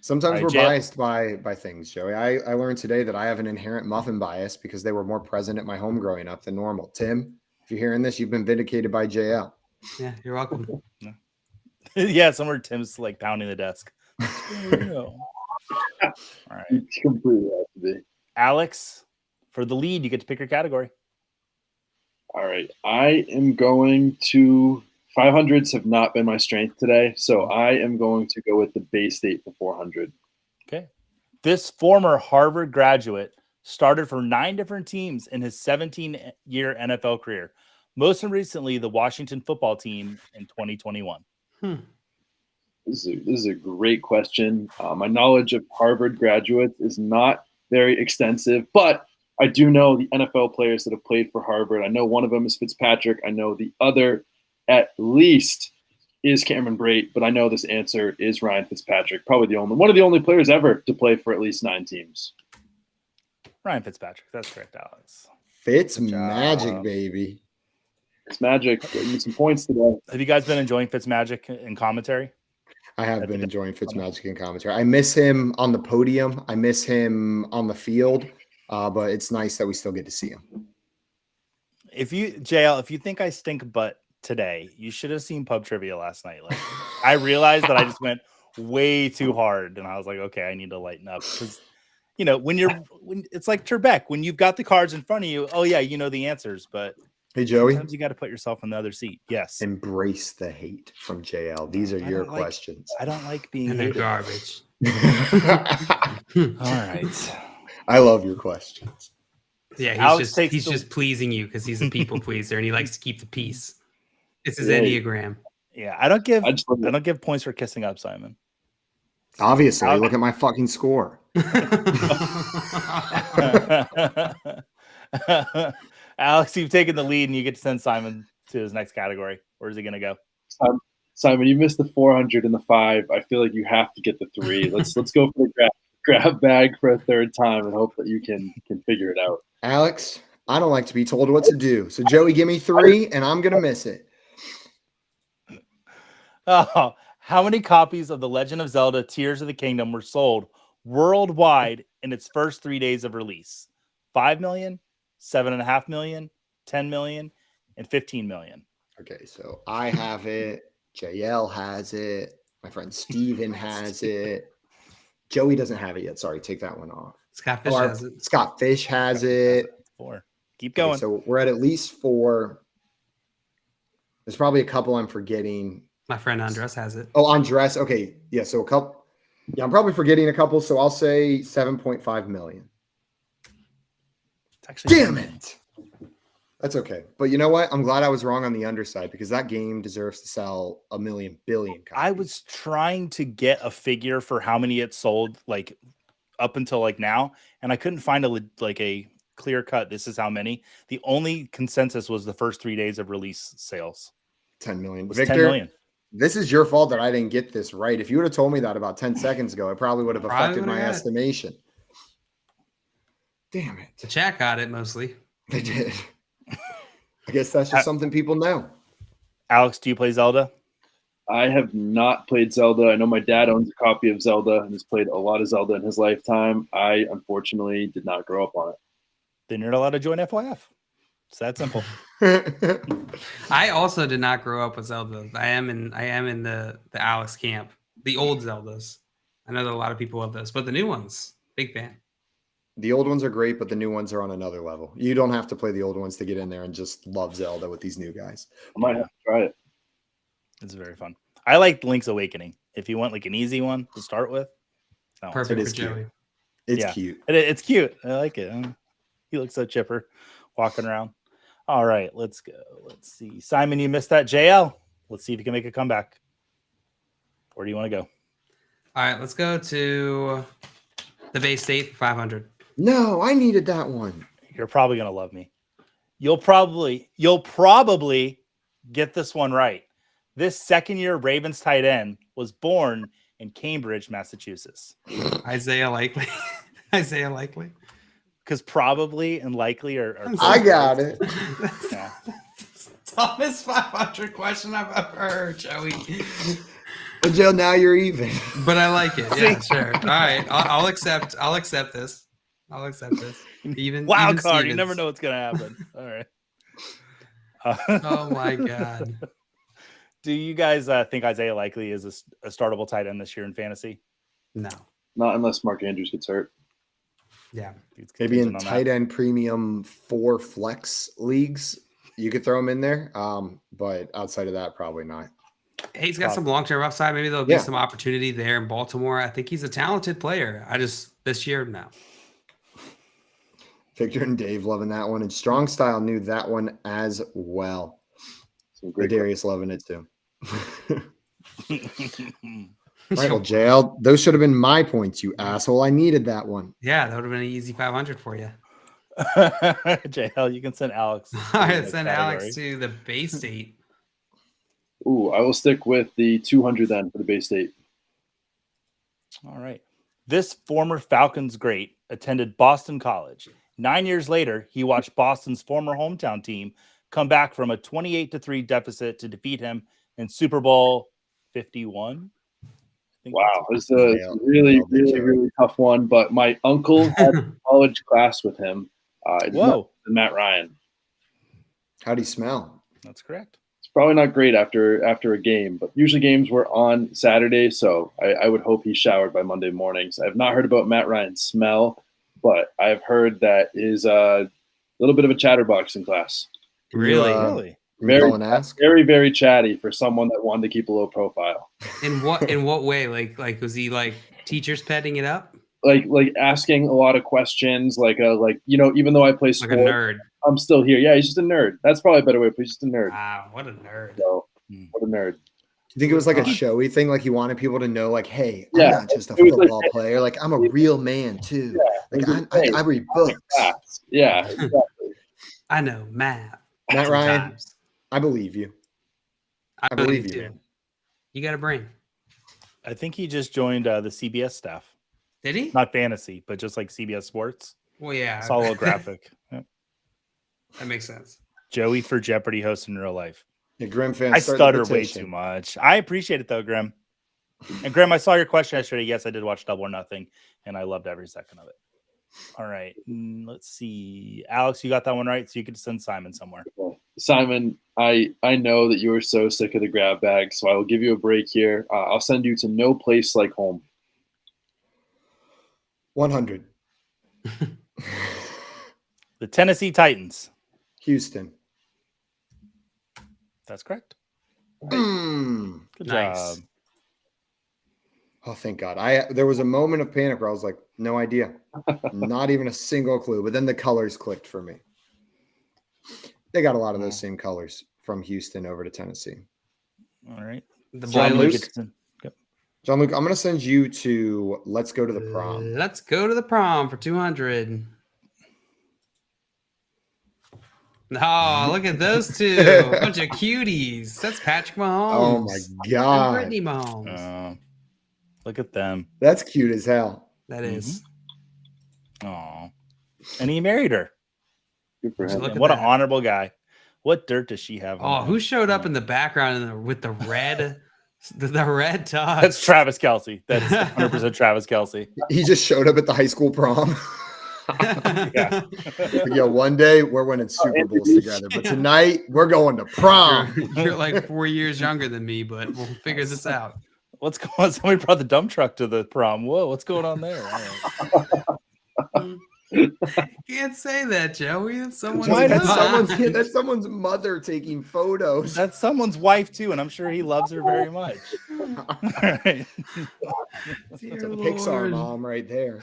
Sometimes All right, we're Jay- biased by things, Joey. I learned today that I have an inherent muffin bias because they were more present at my home growing up than normal. Tim, if you're hearing this, you've been vindicated by JL. Yeah, you're welcome. Yeah, somewhere Tim's like pounding the desk. All right. It's completely has to be. Alex, for the lead, you get to pick your category. All right. I am going to 500s have not been my strength today, so I am going to go with the Bay State for 400. Okay. This former Harvard graduate started for 9 different teams in his 17-year NFL career, most recently the Washington football team in 2021. This is a great question. My knowledge of Harvard graduates is not very extensive, but I do know the NFL players that have played for Harvard. I know one of them is Fitzpatrick. I know the other, at least, is Cameron Brate, but I know this answer is Ryan Fitzpatrick, probably one of the only players ever to play for at least 9 teams. Ryan Fitzpatrick. That's correct, Alex. Fitz Good job. magic, baby. It's magic. Getting some points today. Have you guys been enjoying Fitzmagic in commentary? I have been enjoying Fitzmagic in commentary. I miss him on the podium. I miss him on the field, but it's nice that we still get to see him. If you think I stink butt today, you should have seen Pub Trivia last night. Like, I realized that I just went way too hard, and I was like, okay, I need to lighten up because when it's like Trebek, when you've got the cards in front of you, oh yeah, you know the answers, but Hey, Joey. sometimes you got to put yourself in the other seat. Yes. Embrace the hate from JL. These are your questions. I don't like being And they're hated. garbage. All right. I love your questions. Yeah, Alex he's just pleasing you because he's a people pleaser and he likes to keep the peace. It's his Yeah. Enneagram. Yeah, I don't give I just love I don't give points for kissing up, Simon. Obviously, look at my fucking score. Alex, you've taken the lead, and you get to send Simon to his next category. Where's he going to go? Simon, you missed the 400 and the 5. I feel like you have to get the 3. Let's go for the grab bag for a third time and hope that you can figure it out. Alex, I don't like to be told what to do. So, Joey, give me 3, and I'm going to miss it. Oh, how many copies of The Legend of Zelda Tears of the Kingdom were sold worldwide in its first 3 days of release? 5 million, 7.5 million, 10 million, and 15 million. Okay, so I have it. JL has it. My friend Steven has it. Joey doesn't have it yet. Sorry, take that one off. Scott Fish has it. Scott Fish has it. 4. Keep going. Okay, so we're at least 4. There's probably a couple I'm forgetting. My friend Andres has it. Oh, Andres. Okay. Yeah, so a couple. Yeah, I'm probably forgetting a couple, so I'll say 7.5 million. It's actually Damn it. That's okay. But you know what? I'm glad I was wrong on the underside because that game deserves to sell a million billion copies. I was trying to get a figure for how many it sold, like up until like now, and I couldn't find a clear cut. This is how many. The only consensus was the first 3 days of release sales. 10 million. It was Victor, 10 million. This is your fault that I didn't get this right. If you would have told me that about 10 seconds ago, it probably would have affected my estimation. Damn it. The chat got it mostly. They did. I guess that's just something people know. Alex, do you play Zelda? I have not played Zelda. I know my dad owns a copy of Zelda and has played a lot of Zelda in his lifetime. I unfortunately did not grow up on it. Then you're not allowed to join FYF. It's that simple. I also did not grow up with Zelda. I am in the Alex camp. The old Zeldas. I know that a lot of people love those, but the new ones, big fan. The old ones are great, but the new ones are on another level. You don't have to play the old ones to get in there and just love Zelda with these new guys. I might have to try it. It's very fun. I like Link's Awakening. If you want like an easy one to start with. Perfect for cute. Joey. It's cute. It's cute. I like it. He looks so chipper walking around. All right, let's go. Let's see. Simon, you missed that JL. Let's see if you can make a comeback. Where do you want to go? All right, let's go to the Bay State for 500. No, I needed that one. You're probably going to love me. You'll probably get this one right. This second-year Ravens tight end was born in Cambridge, Massachusetts. Isaiah Likely. Isaiah Likely. Because probably and likely are I got it. Yeah. Toughest 500 question I've ever heard, Joey. But Joe, now you're even. But I like it. Yeah, sure. All right, I'll accept this. I'll accept this. Even wild even card. Stevens. You never know what's gonna happen. All right. Oh my god. Do you guys think Isaiah Likely is a startable tight end this year in fantasy? No. Not unless Mark Andrews gets hurt. Yeah. Maybe in tight end premium 4 flex leagues, you could throw him in there. But outside of that, probably not. Hey, he's got some long-term upside. Maybe there'll be some opportunity there in Baltimore. I think he's a talented player. This year, no. Victor and Dave loving that one. And Strong Style knew that one as well. Darius loving it too. All right, well, JL, those should have been my points, you asshole. I needed that one. Yeah, that would have been an easy 500 for you. JL, you can send Alex. All right, send Alex to the Bay State. Ooh, I will stick with the 200 then for the Bay State. All right. This former Falcons great attended Boston College. 9 years later, he watched Boston's former hometown team come back from a 28-3 deficit to defeat him in Super Bowl 51. Wow, it's a really tough one. But my uncle had a college class with him. Whoa, Matt Ryan. How'd he smell? That's correct. It's probably not great after a game, but usually games were on Saturday, so I would hope he's showered by Monday mornings. I have not heard about Matt Ryan's smell, but I've heard that is a little bit of a chatterbox in class. Really? Very, very chatty for someone that wanted to keep a low profile. In what way? Like was he like teachers petting it up? Like asking a lot of questions, even though I play sport, like a nerd. I'm still here. Yeah, he's just a nerd. That's probably a better way to put it. He's just a nerd. Wow, what a nerd. So, what a nerd. you think it was like a showy thing? Like he wanted people to know, like, hey, I'm Yeah, not just a it was like- football player. Like I'm a real man too. Yeah, Like I read books. Yeah, exactly. I know math. Matt Ryan, Sometimes. I believe you. I believe believe you, you. man. You got a brain. I think he just joined the CBS staff. Did he? Not fantasy, but just like CBS Sports. Well, yeah. Saw a little graphic. Yeah. That makes sense. Joey for Jeopardy host in real life. Yeah, Grim fans. I start the stutter way petition. too much. I appreciate it though, Grim. And Grim, I saw your question yesterday. Yes, I did watch Double or Nothing, and I loved every second of it. All right, let's see. Alex, you got that one right, so you could send Simon somewhere. Simon, I know that you were so sick of the grab bag, so I will give you a break here. I'll send you to no place like home. 100. The Tennessee Titans. Houston. That's correct. Mm. Good Nice. job. Oh, thank God. There was a moment of panic where I was like, no idea. Not even a single clue. But then the colors clicked for me. They got a lot of those same colors from Houston over to Tennessee. All right. The John boy Luke? Luke. John-Luke, I'm going to send you to Let's Go to the Prom. Let's go to the prom for 200. Oh, look at those two. A bunch of cuties. That's Patrick Mahomes. Oh, my And God. Brittany Mahomes. Look at them. That's cute as hell. That is. Oh, and he married her. Good for him. Look at What an that. honorable guy. What dirt does she have? Oh, on who him? showed up in the background with the red, the red tux? That's Travis Kelce. That's 100% Travis Kelce. He just showed up at the high school prom. Yeah. Yeah, one day we're winning Super Bowls together, but tonight we're going to prom. You're like 4 years younger than me, but we'll figure this out. What's going on? Somebody brought the dump truck to the prom. Whoa, what's going on there? Can't say that, Joey. That's someone's Why That's not? that's someone's mother taking photos. That's someone's wife too, and I'm sure he loves her very much. All right. That's a Pixar mom right there.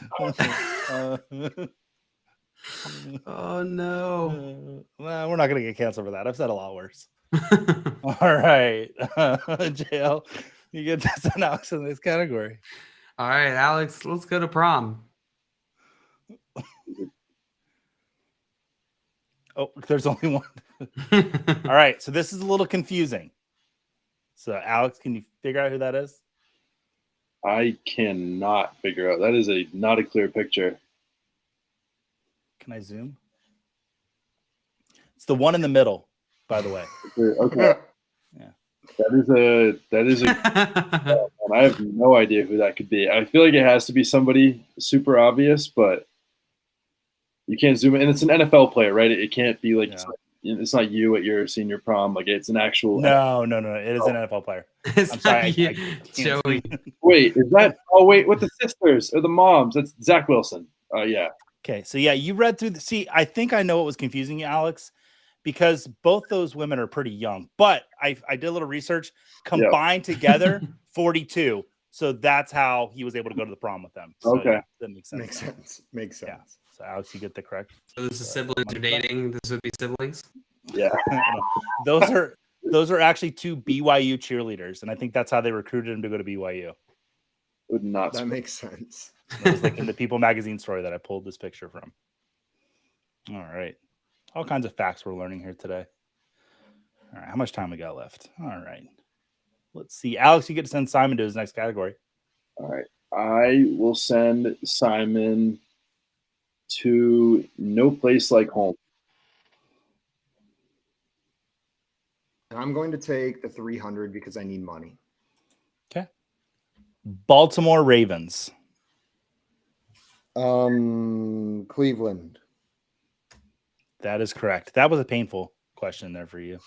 Oh no. Well, we're not gonna get canceled for that. I've said a lot worse. All right, JL, you get to send Alex in this category. All right, Alex, let's go to prom. Oh, there's only one. All right, so this is a little confusing. So, Alex, can you figure out who that is? I cannot figure out. That is not a clear picture. Can I zoom? It's the one in the middle, by the way. Okay. Yeah. That is a and I have no idea who that could be. I feel like it has to be somebody super obvious, but you can't zoom in. And it's an NFL player, right? It can't be like it's not you at your senior prom. Like it's an actual. No. It is an NFL player. It's I'm sorry, not you, I can't Joey. Wait, is that? Oh wait, with the sisters or the moms? That's Zach Wilson. Yeah. Okay, so yeah, you read through the. See, I think I know what was confusing you, Alex, because both those women are pretty young. But I did a little research. Combined together, 42. So that's how he was able to go to the prom with them. So Okay, that makes sense. Makes sense. Yeah. So Alex, you get the correct. So this is siblings are dating. This would be siblings. Yeah. Those are actually two BYU cheerleaders, and I think that's how they recruited him to go to BYU. Would not. That makes sense. That was like in the People magazine story that I pulled this picture from. All right. All kinds of facts we're learning here today. All right. How much time we got left? All right. Let's see. Alex, you get to send Simon to his next category. All right. I will send Simon to no place like home. And I'm going to take the 300 because I need money. Okay. Baltimore Ravens. Cleveland. That is correct. That was a painful question there for you.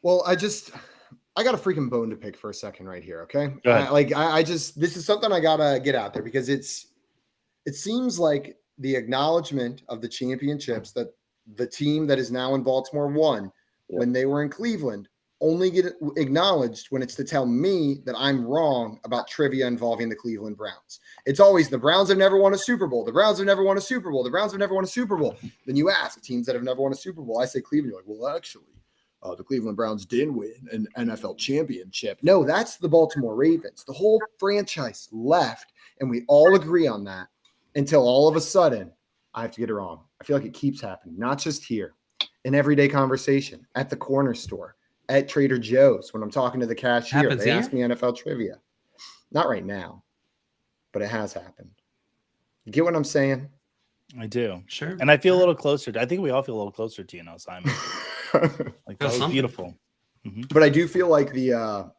Well, I got a freaking bone to pick for a second right here. Okay. Go ahead. This is something I gotta get out there because it seems like the acknowledgement of the championships that the team that is now in Baltimore won when they were in Cleveland only get acknowledged when it's to tell me that I'm wrong about trivia involving the Cleveland Browns. It's always the Browns have never won a Super Bowl. The Browns have never won a Super Bowl. The Browns have never won a Super Bowl. Then you ask teams that have never won a Super Bowl. I say Cleveland. You're like, well, actually, the Cleveland Browns didn't win an NFL championship. No, that's the Baltimore Ravens. The whole franchise left, and we all agree on that until all of a sudden, I have to get it wrong. I feel like it keeps happening, not just here, in everyday conversation, at the corner store, at Trader Joe's, when I'm talking to the cashier. Happens They here? ask me NFL trivia. Not right now, but it has happened. You get what I'm saying? I do. Sure. And I feel a little closer. I think we all feel a little closer to you now, Simon. Like that was something. beautiful. But I do feel like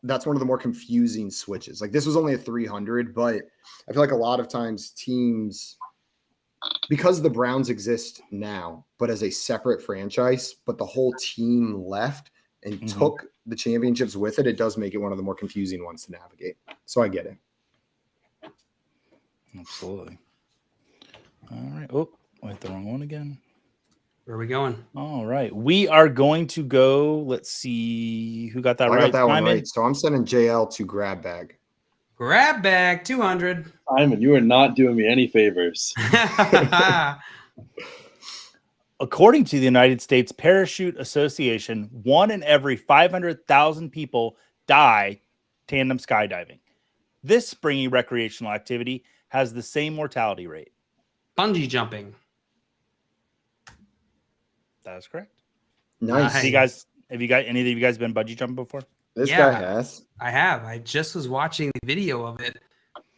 that's one of the more confusing switches. Like this was only a 300, but I feel like a lot of times teams, because the Browns exist now, but as a separate franchise, but the whole team left and took the championships with it, it does make it one of the more confusing ones to navigate. So I get it. Absolutely. All right. Oh, I hit the wrong one again. Where are we going? All right. We are going to go. Let's see who got that I right. got that one Simon? right. So I'm sending JL to grab bag. Grab bag 200. Simon, you are not doing me any favors. According to the United States Parachute Association, 1 in every 500,000 people die tandem skydiving. This springy recreational activity has the same mortality rate. Bungee jumping. That is correct. Nice. So you guys, have any of you guys been bungee jumping before? This Yeah. guy has. I have. I just was watching the video of it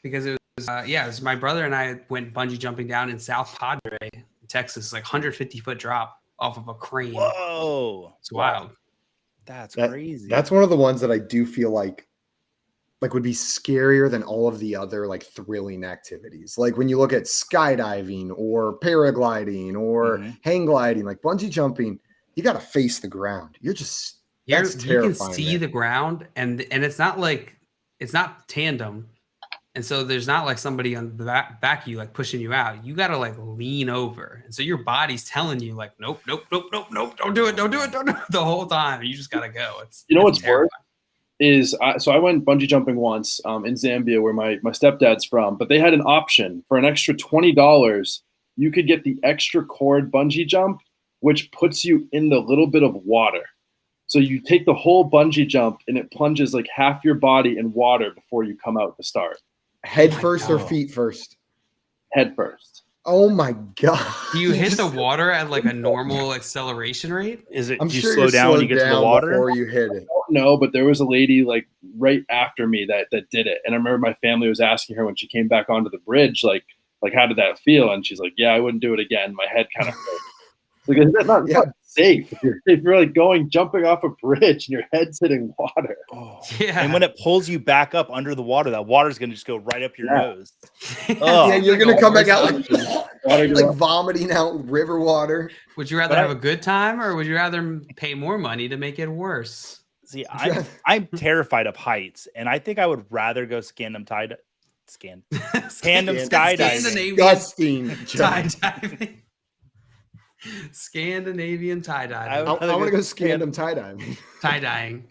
because it was, it was my brother and I went bungee jumping down in South Padre, Texas, like 150-foot drop off of a crane. Whoa. It's wild. That's That- crazy. That's one of the ones that I do feel like would be scarier than all of the other like thrilling activities. Like when you look at skydiving or paragliding or hang gliding, like bungee jumping, you got to face the ground. You're just You that's can terrifying. see the ground, and it's not like it's not tandem, and so there's not like somebody on the back of you like pushing you out. You got to like lean over, and so your body's telling you like, nope, don't do it, don't do it the whole time. You just got to go. It's What's terrifying. worse is so I went bungee jumping once in Zambia, where my stepdad's from, but they had an option for an extra $20. You could get the extra cord bungee jump, which puts you in the little bit of water. So you take the whole bungee jump and it plunges like half your body in water before you come out to start. Head first or God. feet first? Head first. Oh my God. Do you hit the water at like a normal acceleration rate? Is it? I'm Do you sure slow you're down when you slowed get to the down water? before you hit it. No, but there was a lady like right after me that did it. And I remember my family was asking her when she came back onto the bridge, like how did that feel? And she's like, yeah, I wouldn't do it again. My head kind of hurt. Like, that's not safe. If you're like jumping off a bridge and your head's hitting water. Oh. Yeah. And when it pulls you back up under the water, that water's going to just go right up your nose. Oh, Yeah, you're gonna come back out Water like vomiting out river water. Would you rather But have a good time, or would you rather pay more money to make it worse? See, I'm terrified of heights, and I think I would rather go tandem skydiving. Scandinavian Disgusting. tie diving. Scandinavian tie diving. I want to go scandum tie diving. Tie dyeing.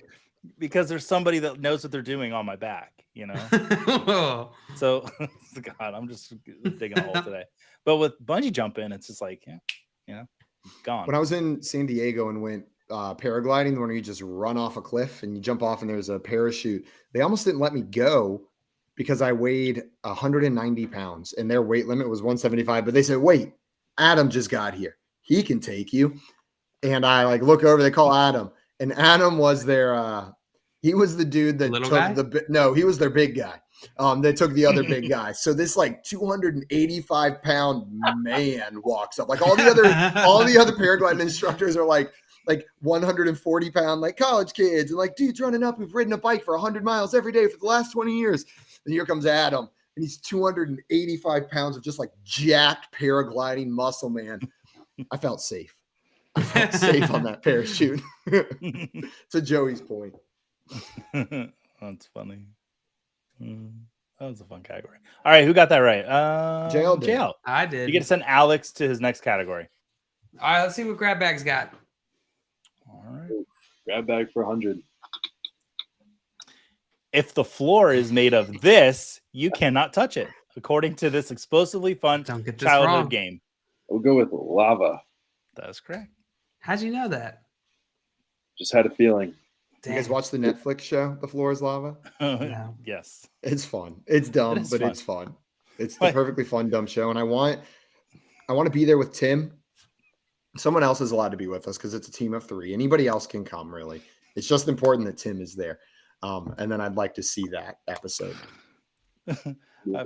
because there's somebody that knows what they're doing on my back, you know? So, God, I'm just digging a hole today. But with bungee jumping, it's just like, yeah, you know, gone. When I was in San Diego and went paragliding, when you just run off a cliff and you jump off and there's a parachute, they almost didn't let me go because I weighed 190 pounds and their weight limit was 175. But they said, wait, Adam just got here. He can take you. And I like look over, they call Adam. And Adam was their, he was the dude that Little took guy? no, he was their big guy. They took the other big guy. So this like 285 pound man walks up. Like all the other paragliding instructors are like 140 pound, like college kids and like dudes running up who've ridden a bike for 100 miles every day for the last 20 years. And here comes Adam, and he's 285 pounds of just like jacked paragliding muscle man. I felt safe. I felt safe on that parachute. To Joey's point. That's funny. That was a fun category. All right, who got that right? JL did. JL. I did. You get to send Alex to his next category. All right, let's see what Grab Bag's got. All right. Grab bag for 100. If the floor is made of this, you cannot touch it, according to this explosively fun Don't get this childhood wrong. game. We'll go with lava. That is correct. How'd you know that? Just had a feeling. You guys watch the Netflix show, The Floor is Lava? No. Yes. It's fun. It's dumb, is but fun. it's fun. It's the perfectly fun, dumb show. And I want to be there with Tim. Someone else is allowed to be with us because it's a team of 3. Anybody else can come, really. It's just important that Tim is there. And then I'd like to see that episode.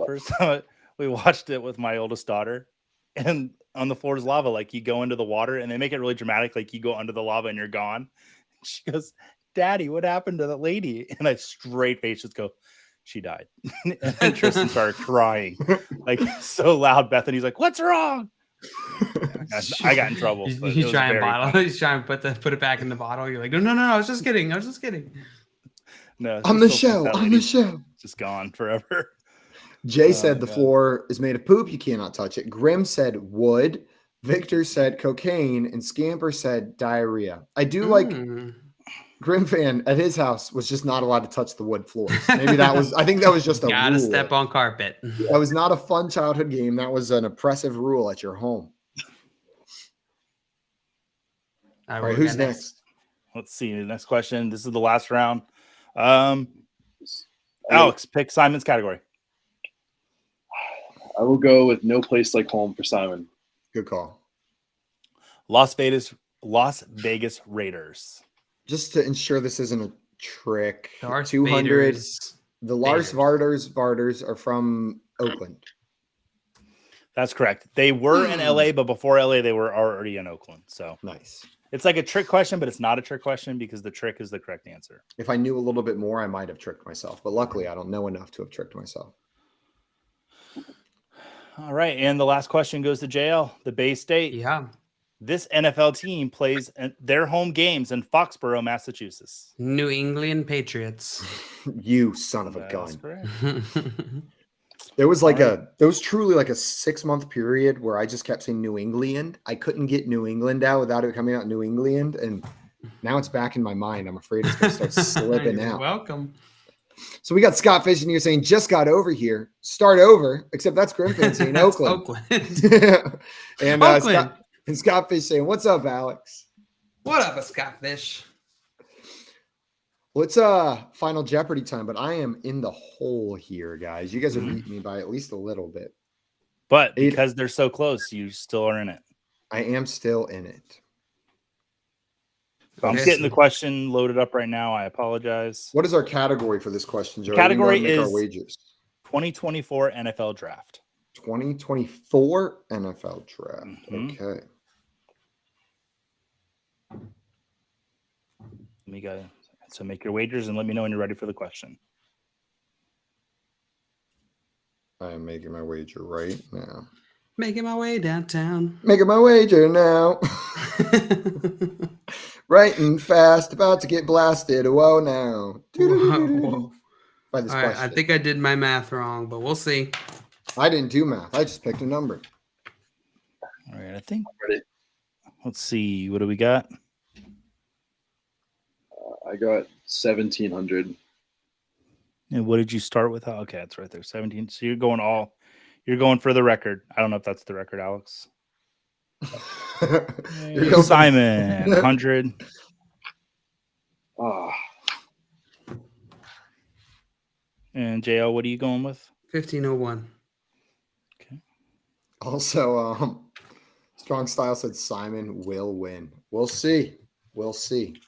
First time we watched it with my oldest daughter, and on The Floor is Lava, like you go into the water and they make it really dramatic, like you go under the lava and you're gone. She goes, Daddy, what happened to that lady? And I straight face just go, she died. And Tristan started crying like so loud. Bethany's like, what's wrong? I got in trouble. You try and bottle. You try and put it back in the bottle. You're like, no. I was just kidding. No, on the show. Just gone forever. Jay said the floor is made of poop. You cannot touch it. Grim said wood. Victor said cocaine. And Scamper said diarrhea. I do like Grim fan at his house was just not allowed to touch the wood floors. Maybe I think that was just a gotta rule. step on carpet. That was not a fun childhood game. That was an oppressive rule at your home. All right, who's next? Let's see. The next question. This is the last round. Alex, pick Simon's category. I will go with No Place Like Home for Simon. Good call. Las Vegas Raiders. Just to ensure this isn't a trick, Darth 200. Vader's The Lars Varders are from Oakland. That's correct. They were in LA, but before LA, they were already in Oakland. So nice. It's like a trick question, but it's not a trick question because the trick is the correct answer. If I knew a little bit more, I might have tricked myself. But luckily, I don't know enough to have tricked myself. All right. And the last question goes to JL, the Bay State. Yeah. This NFL team plays their home games in Foxborough, Massachusetts. New England Patriots. You son of a That's gun. correct. There was truly like a 6-month period where I just kept saying New England. I couldn't get New England out without it coming out New England. And now it's back in my mind. I'm afraid it's going to start slipping out. Welcome. So we got Scott Fish in here saying, just got over here. Start over, except that's Grim Fancy in Oakland. And Oakland. Scott Fish saying, what's up, Alex? What up, Scott Fish? Well, it's Final Jeopardy time, but I am in the hole here, guys. You guys are beating me by at least a little bit. But because they're so close, you still are in it. I am still in it. I'm getting the question loaded up right now. I apologize. What is our category for this question, Joe? Category is our wagers. 2024 NFL Draft. 2024 NFL Draft. Mhm. Okay. So make your wagers and let me know when you're ready for the question. I am making my wager right now. Making my way downtown. Making my wager now. Right and fast, about to get blasted. Whoa, now. Whoa. By this All right, question. I think I did my math wrong, but we'll see. I didn't do math. I just picked a number. All right, I think. Ready. Let's see. What do we got? I got 1,700. And what did you start with? Oh, okay, it's right there. 17. So you're going for the record. I don't know if that's the record, Alex. Simon, 100. And JL, what are you going with? 1501. Okay. Also, Strong Style said Simon will win. We'll see. We'll see.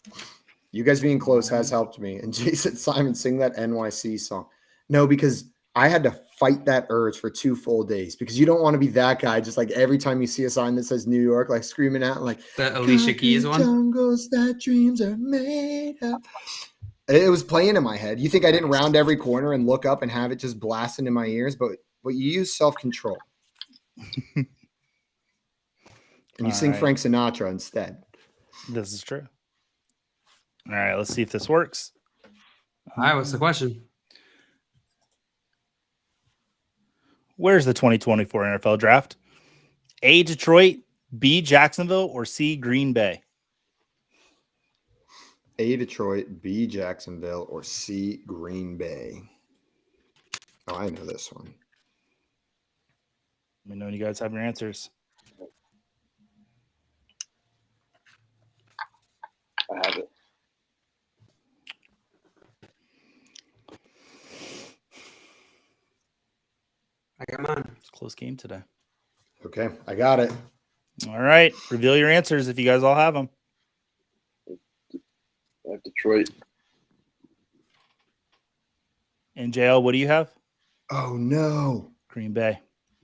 You guys being close has helped me. And Jay said, Simon, sing that NYC song. No, because I had to fight that urge for 2 full days because you don't want to be that guy. Just like every time you see a sign that says New York, like screaming out, like The Alicia Keys one. Jungles that dreams are made of. It was playing in my head. You think I didn't round every corner and look up and have it just blasting in my ears, but you use self-control. And you sing Frank Sinatra instead. This is true. All right, let's see if this works. All right, what's the question? Where's the 2024 NFL Draft? A, Detroit, B, Jacksonville, or C, Green Bay? A, Detroit, B, Jacksonville, or C, Green Bay. Oh, I know this one. Let me know when you guys have your answers. I have it. It's a close game today. Okay, I got it. All right. Reveal your answers if you guys all have them. I have Detroit. And JL, what do you have? Oh no. Green Bay.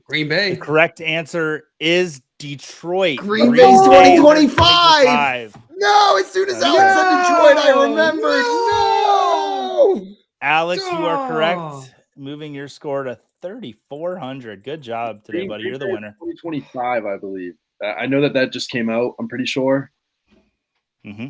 Green The Bay. correct answer is Detroit. Green Bay's Bay 2025. No, as soon as Alex said Detroit, I remembered. No. Alex, you are Oh. correct. Moving your score to 3,400. Good job today, Green buddy. Bay You're the winner. 2025, I believe. I know that just came out. I'm pretty sure. Mm-hmm.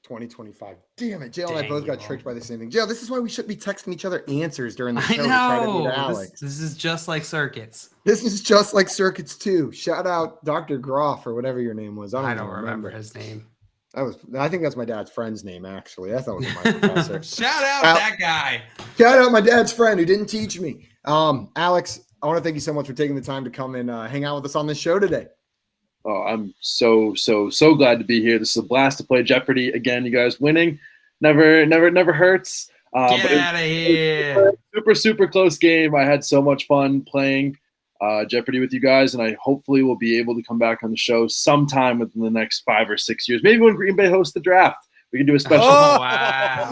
2025. Damn it. Jail and I Dang, both got y'all. tricked by the same thing. Jail, this is why we shouldn't be texting each other answers during the I show to try to know. beat Alex. This is just like circuits. This is just like circuits too. Shout out Dr. Groff or whatever your name was. I even don't remember his name. I think that's my dad's friend's name, actually. I thought it was my professor. Shout out that guy. Shout out my dad's friend who didn't teach me. Alex, I want to thank you so much for taking the time to come and hang out with us on this show today. Oh, I'm so glad to be here. This is a blast to play Jeopardy again. You guys winning never hurts. Get But out of here. super close game. I had so much fun playing Jeopardy with you guys, and I hopefully will be able to come back on the show sometime within the next 5 or 6 years. Maybe when Green Bay hosts the draft, we can do a special. Oh, wow.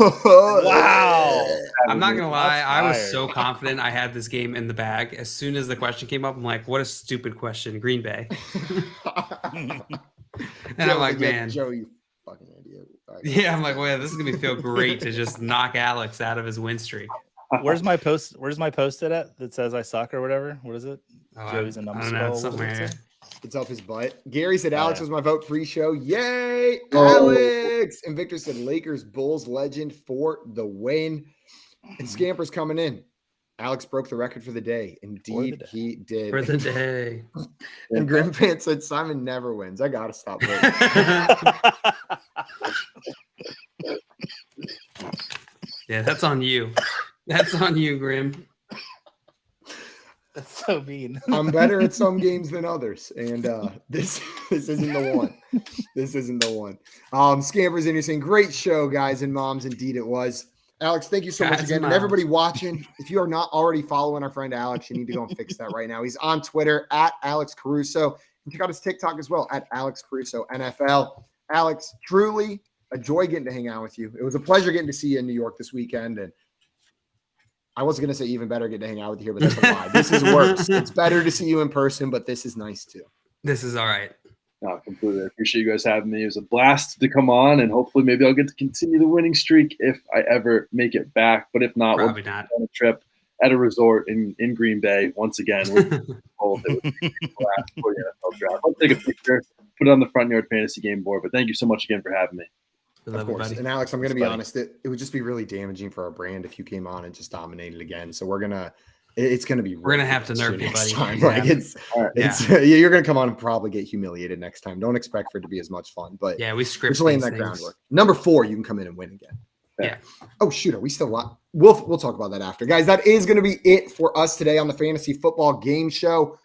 Wow. I'm not going to lie. I was fired. so confident I had this game in the bag. As soon as the question came up, I'm like, what a stupid question. Green Bay. And I'm like, man. Joe, you fucking idiot. Yeah, I'm like, well, this is going to feel great to just knock Alex out of his win streak. Where's my post-it at that says I suck or whatever? What is it? Oh, Joey's a I numbskull. don't know. It's What does it somewhere. say? It's up his butt. Gary said Alex yeah. was my vote pre-show. Yay, Oh. Alex! And Victor said Lakers Bulls legend for the win. And Scamper's coming in. Alex broke the record for the day. Indeed, day. he did. For the day. And Grim Pants said Simon never wins. I gotta stop voting. Yeah, that's on you. That's on you, Grim. That's so mean. I'm better at some games than others, and this isn't the one. This isn't the one. Scampers in here saying, "Great show, guys and moms. Indeed, it was." Alex, thank you so much Guys again, and and everybody moms. watching. If you are not already following our friend Alex, you need to go and fix that right now. He's on Twitter at Alex Caruso. And check out his TikTok as well at Alex Caruso NFL. Alex, truly a joy getting to hang out with you. It was a pleasure getting to see you in New York this weekend, and I wasn't going to say even better getting to hang out with you here, but that's a lie. This is worse. It's better to see you in person, but this is nice too. This is all right. No, completely. I appreciate you guys having me. It was a blast to come on, and hopefully maybe I'll get to continue the winning streak if I ever make it back. But if not, Probably we'll not. on a trip at a resort in Green Bay once again. We'll hold it would be a blast for the NFL draft. I'll take a picture, put it on the front yard fantasy game board. But thank you so much again for having me. We Of love you, course. buddy. And Alex, I'm going to be Buddy. honest. It would just be really damaging for our brand if you came on and just dominated again. So it's going to be. We're gonna have to nerf you, next buddy. time. Like Yeah. you're going to come on and probably get humiliated next time. Don't expect for it to be as much fun, but Yeah, we we're script just laying these that things. groundwork. Number 4, you can come in and win again. Yeah. Oh shoot, are we still live? We'll talk about that after, guys. That is going to be it for us today on the Fantasy Football Game Show.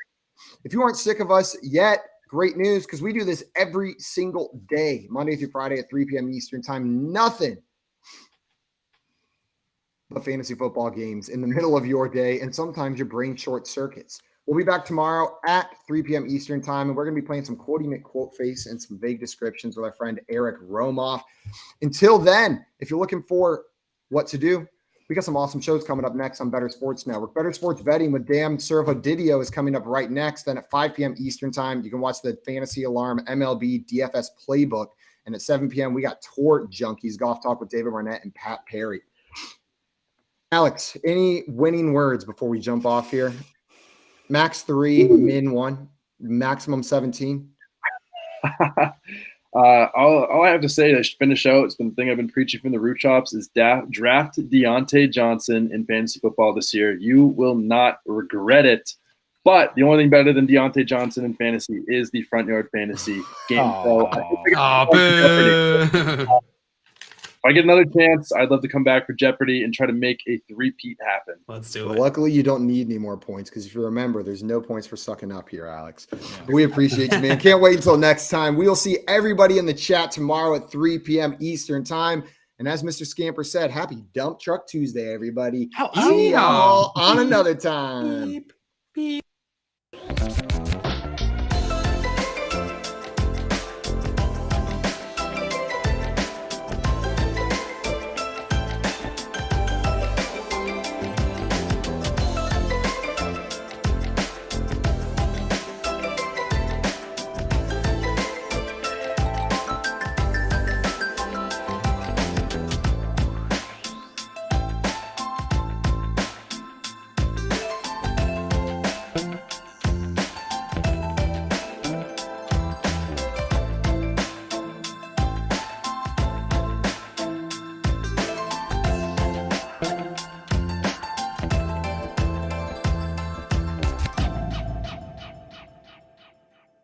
If you aren't sick of us yet, great news, because we do this every single day, Monday through Friday at 3 p.m. Eastern time. Nothing but fantasy football games in the middle of your day, and sometimes your brain short circuits. We'll be back tomorrow at 3 p.m. Eastern time, and we're going to be playing some Quoting It Quote Face and some vague descriptions with our friend Eric Romoff. Until then, if you're looking for what to do, we got some awesome shows coming up next on Better Sports Network. Better Sports Betting with Dan Servo Didio is coming up right next. Then at 5 p.m. Eastern time, you can watch the Fantasy Alarm MLB DFS Playbook. And at 7 p.m., we got Tour Junkies Golf Talk with David Barnett and Pat Perry. Alex, any winning words before we jump off here? Max 3, min 1, maximum 17. All I have to say to finish out, it's been the thing I've been preaching from the rooftops, is draft Deontay Johnson in fantasy football this year. You will not regret it. But the only thing better than Deontay Johnson in fantasy is the front yard fantasy game. So Oh, boo. if I get another chance, I'd love to come back for Jeopardy and try to make a three-peat happen. Let's do Well, it. luckily, you don't need any more points because if you remember, there's no points for sucking up here, Alex. We appreciate you, man. Can't wait until next time. We'll see everybody in the chat tomorrow at 3 p.m. Eastern time. And as Mr. Scamper said, happy Dump Truck Tuesday, everybody. See y'all on another time. Beep.